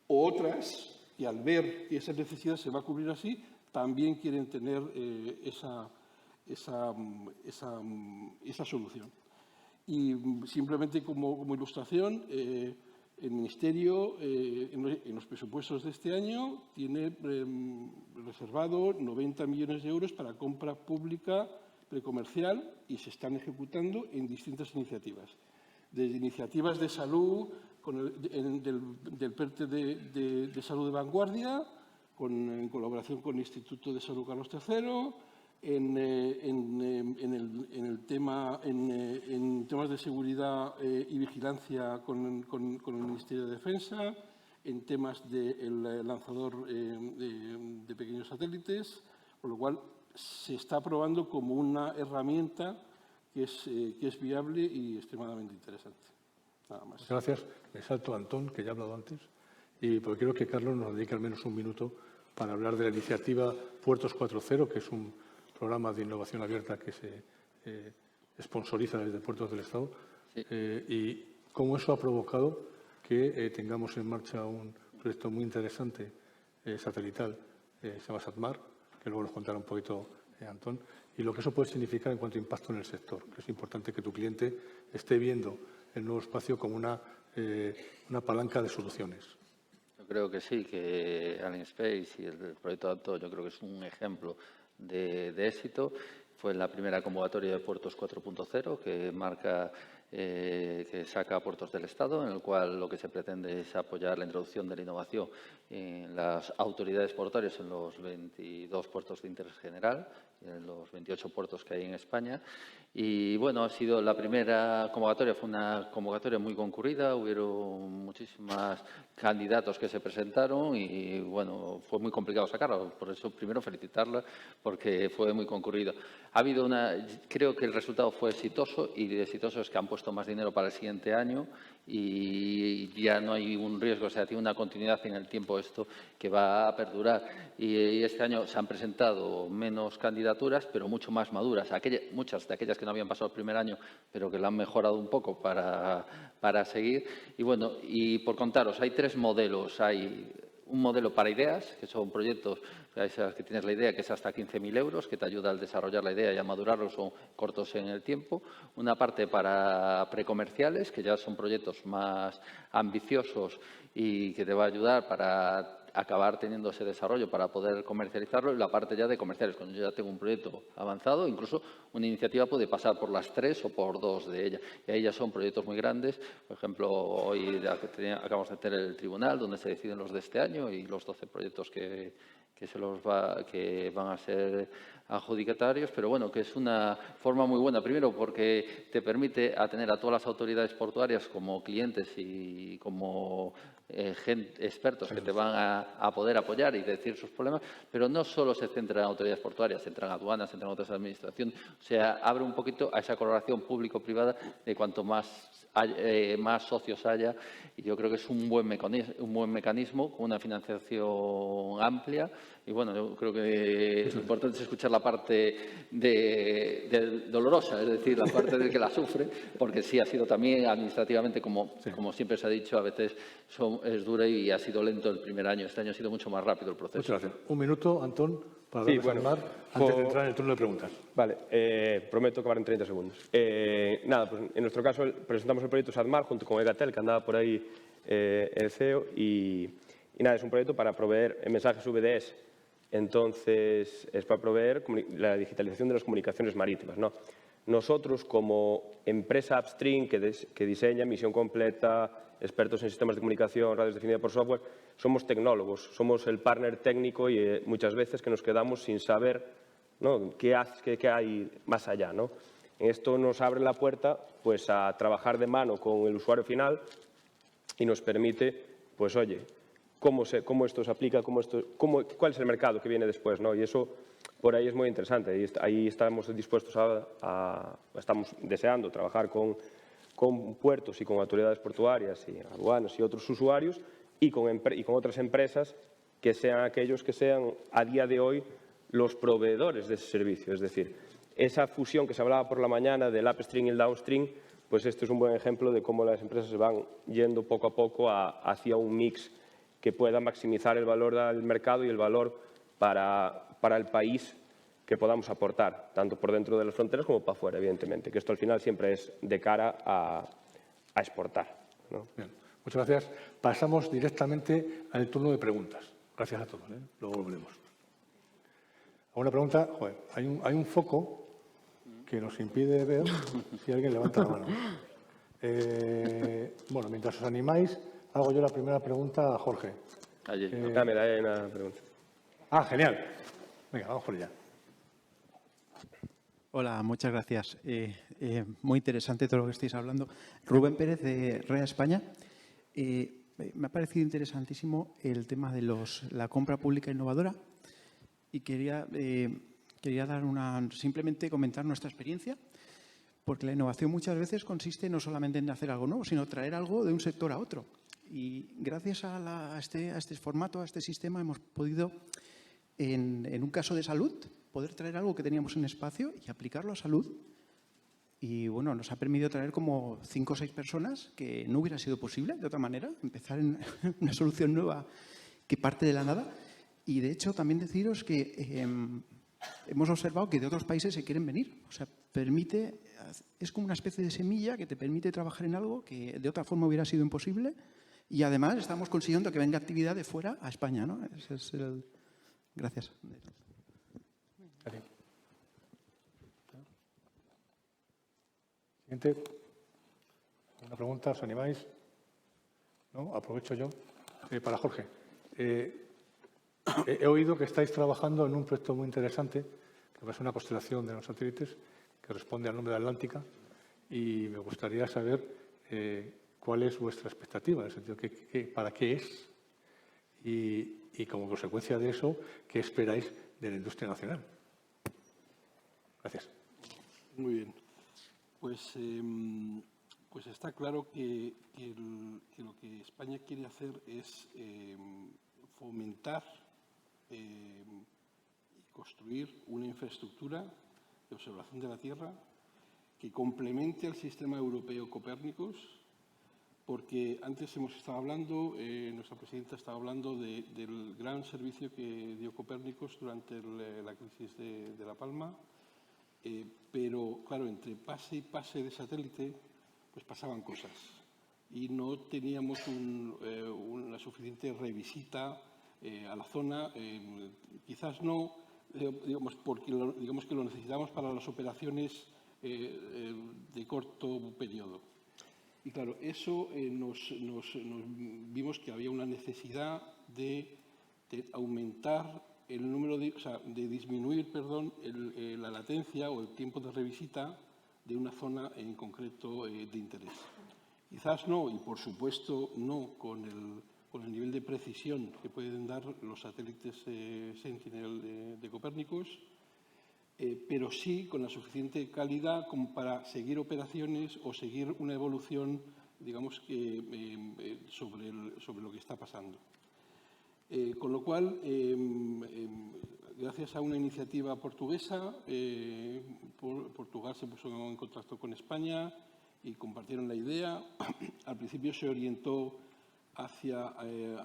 o otras que al ver que esa necesidad se va a cubrir así, también quieren tener esa solución. Y simplemente como ilustración, el Ministerio en los presupuestos de este año tiene reservado 90 millones de euros para compra pública precomercial y se están ejecutando en distintas iniciativas. Desde iniciativas de salud, del PERTE de salud de vanguardia, en colaboración con el Instituto de Salud Carlos III, en temas de seguridad y vigilancia con el Ministerio de Defensa, en temas del lanzador de pequeños satélites, con lo cual se está probando como una herramienta que es viable y extremadamente interesante. Nada más. Gracias. Me salto a Antón, que ya ha hablado antes, y porque quiero que Carlos nos dedique al menos un minuto para hablar de la iniciativa Puertos 4.0, que es un programa de innovación abierta que se sponsoriza desde Puertos del Estado, sí. Y cómo eso ha provocado que tengamos en marcha un proyecto muy interesante satelital, se llama SatMar, que luego nos contará un poquito Antón, y lo que eso puede significar en cuanto a impacto en el sector, que es importante que tu cliente esté viendo el nuevo espacio como una palanca de soluciones. Yo creo que sí, que Alienspace y el proyecto Antón, yo creo que es un ejemplo de éxito. Fue la primera convocatoria de Puertos 4.0 que marca que saca a Puertos del Estado, en el cual lo que se pretende es apoyar la introducción de la innovación en las autoridades portuarias en los 22 puertos de interés general, en los 28 puertos que hay en España. Y bueno, ha sido la primera convocatoria, fue una convocatoria muy concurrida, hubieron muchísimos candidatos que se presentaron y bueno, fue muy complicado sacarla, por eso primero felicitarla porque fue muy concurrido. Ha habido creo que el resultado fue exitoso y exitoso es que han puesto puesto más dinero para el siguiente año y ya no hay un riesgo, o sea, tiene una continuidad en el tiempo esto que va a perdurar. Y este año se han presentado menos candidaturas, pero mucho más maduras. Muchas de aquellas que no habían pasado el primer año, pero que lo han mejorado un poco para seguir. Y bueno, y por contaros, hay 3 modelos. Hay un modelo para ideas, que son proyectos que tienes la idea, que es hasta 15.000 euros, que te ayuda al desarrollar la idea y a madurarlo, son cortos en el tiempo. Una parte para precomerciales, que ya son proyectos más ambiciosos y que te va a ayudar para acabar teniendo ese desarrollo para poder comercializarlo, y la parte ya de comerciales. Cuando yo ya tengo un proyecto avanzado, incluso una iniciativa puede pasar por las 3 o por 2 de ellas. Y ahí ya son proyectos muy grandes. Por ejemplo, hoy acabamos de tener el tribunal donde se deciden los de este año y los 12 proyectos que van a ser adjudicatarios, pero bueno, que es una forma muy buena. Primero, porque te permite tener a todas las autoridades portuarias como clientes y como expertos que te van a poder apoyar y decir sus problemas, pero no solo se centra en autoridades portuarias, se centra en aduanas, se centra en otras administraciones. O sea, abre un poquito a esa colaboración público-privada de cuanto más socios haya, y yo creo que es un buen mecanismo con una financiación amplia. Y bueno, yo creo que lo importante es escuchar la parte dolorosa, es decir, la parte del que la sufre, porque sí ha sido también administrativamente, como siempre se ha dicho, a veces es dura y ha sido lento el primer año. Este año ha sido mucho más rápido el proceso. Muchas gracias. Un minuto, Antón, para hablar antes de entrar en el turno de preguntas. Vale, prometo acabar en 30 segundos. Nada, pues en nuestro caso presentamos el proyecto SADMAR junto con Egatel, que andaba por ahí el CEO, y nada, es un proyecto para proveer mensajes VDS. Entonces, es para proveer la digitalización de las comunicaciones marítimas, ¿no? Nosotros, como empresa upstream que diseña misión completa, expertos en sistemas de comunicación, redes definidas por software, somos tecnólogos, somos el partner técnico y muchas veces que nos quedamos sin saber, ¿no?, qué hay más allá, ¿no? Esto nos abre la puerta pues, a trabajar de mano con el usuario final y nos permite, pues oye, cómo esto se aplica, cuál es el mercado que viene después, ¿no? Y eso por ahí es muy interesante. Y ahí estamos dispuestos estamos deseando trabajar con puertos y con autoridades portuarias y aduanas y otros usuarios y con otras empresas que sean aquellos que sean a día de hoy los proveedores de ese servicio. Es decir, esa fusión que se hablaba por la mañana del upstream y el downstream, pues este es un buen ejemplo de cómo las empresas se van yendo poco a poco hacia un mix que pueda maximizar el valor del mercado y el valor para el país que podamos aportar, tanto por dentro de las fronteras como para afuera, evidentemente, que esto al final siempre es de cara a exportar, ¿no? Bien, muchas gracias. Pasamos directamente al turno de preguntas. Gracias a todos, ¿eh? Luego volvemos. ¿Alguna pregunta? Joder, hay un foco que nos impide ver si alguien levanta la mano. Bueno, mientras os animáis, hago yo la primera pregunta a Jorge. Dame una pregunta. Genial. Venga, vamos por allá. Hola, muchas gracias. Muy interesante todo lo que estáis hablando. Rubén Pérez, de REA España. Me ha parecido interesantísimo el tema de la compra pública innovadora y quería simplemente comentar nuestra experiencia, porque la innovación muchas veces consiste no solamente en hacer algo nuevo, sino traer algo de un sector a otro. Y gracias a este formato, a este sistema, hemos podido, en un caso de salud, poder traer algo que teníamos en espacio y aplicarlo a salud. Y bueno, nos ha permitido traer como 5 o 6 personas que no hubiera sido posible de otra manera, empezar en una solución nueva que parte de la nada. Y de hecho, también deciros que hemos observado que de otros países se quieren venir. O sea, es como una especie de semilla que te permite trabajar en algo que de otra forma hubiera sido imposible. Y además estamos consiguiendo que venga actividad de fuera a España, ¿no? Ese es Gracias. Siguiente. Una pregunta, ¿os animáis? ¿No? Aprovecho yo. Para Jorge. He oído que estáis trabajando en un proyecto muy interesante, que es una constelación de los satélites, que responde al nombre de Atlántica, y me gustaría saber cuál es vuestra expectativa, en el sentido para qué es, y como consecuencia de eso, ¿qué esperáis de la industria nacional? Gracias. Muy bien. Pues Pues está claro que lo que España quiere hacer es fomentar y construir una infraestructura de observación de la Tierra que complemente al sistema europeo Copérnicus, porque antes hemos estado hablando, nuestra presidenta estaba hablando del gran servicio que dio Copérnicus durante la crisis de La Palma, pero claro, entre pase y pase de satélite pues pasaban cosas y no teníamos una suficiente revisita a la zona, quizás no, porque digamos que lo necesitamos para las operaciones de corto periodo. Y claro, eso nos vimos que había una necesidad de aumentar el número de disminuir, perdón, la latencia o el tiempo de revisita de una zona en concreto de interés. Quizás no, y por supuesto no con el nivel de precisión que pueden dar los satélites Sentinel de Copérnicus, pero sí con la suficiente calidad como para seguir operaciones o seguir una evolución, digamos, sobre lo que está pasando. Con lo cual, gracias a una iniciativa portuguesa, Portugal se puso en contacto con España y compartieron la idea. Al principio se orientó hacia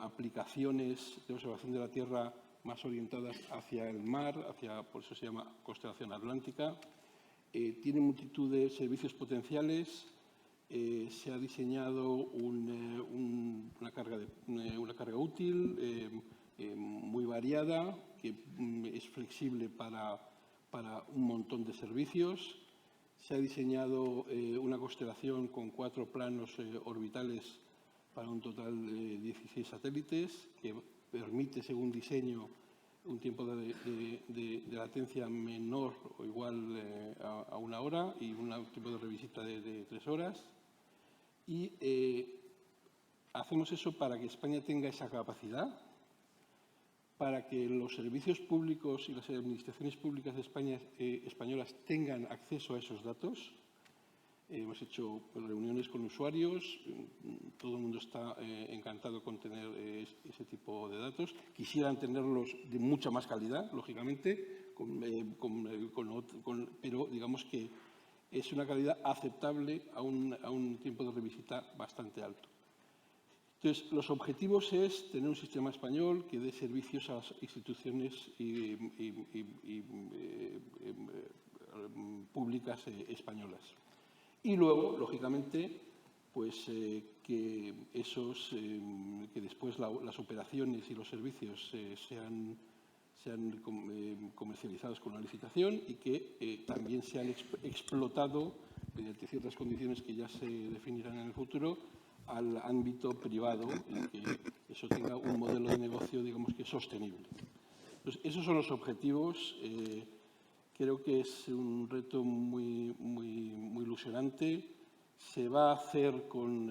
aplicaciones de observación de la Tierra más orientadas hacia el mar, por eso se llama constelación atlántica. Tiene multitud de servicios potenciales. Se ha diseñado una carga útil muy variada, que es flexible para un montón de servicios. Se ha diseñado una constelación con 4 planos orbitales para un total de 16 satélites, que permite, según diseño, un tiempo de latencia menor o igual a 1 hora y un tiempo de revisita de 3 horas. Y hacemos eso para que España tenga esa capacidad, para que los servicios públicos y las administraciones públicas de España españolas tengan acceso a esos datos. Hemos hecho reuniones con usuarios, todo el mundo está encantado con tener ese tipo de datos. Quisieran tenerlos de mucha más calidad, lógicamente, pero digamos que es una calidad aceptable a un tiempo de revisita bastante alto. Entonces, los objetivos es tener un sistema español que dé servicios a las instituciones públicas españolas. Y luego, lógicamente, pues que después las operaciones y los servicios sean comercializados con una licitación y que también sean explotados mediante ciertas condiciones que ya se definirán en el futuro al ámbito privado y que eso tenga un modelo de negocio, digamos, que sostenible. Entonces, esos son los objetivos. Creo que es un reto muy ilusionante. Se va a hacer con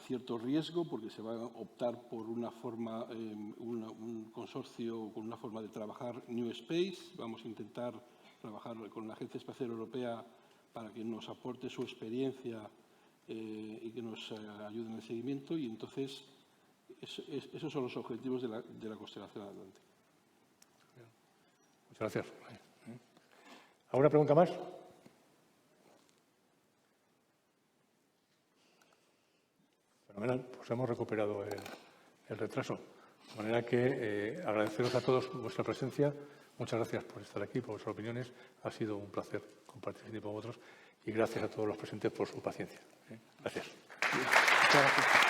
cierto riesgo, porque se va a optar por una forma, un consorcio con una forma de trabajar New Space. Vamos a intentar trabajar con la Agencia Espacial Europea para que nos aporte su experiencia y que nos ayude en el seguimiento. Y entonces, esos son los objetivos de la constelación atlántica. Muchas gracias. ¿Alguna pregunta más? Fenomenal, pues hemos recuperado el retraso. De manera que agradeceros a todos vuestra presencia. Muchas gracias por estar aquí, por vuestras opiniones. Ha sido un placer compartir este tiempo con vosotros. Y gracias a todos los presentes por su paciencia. Gracias. Muchas gracias.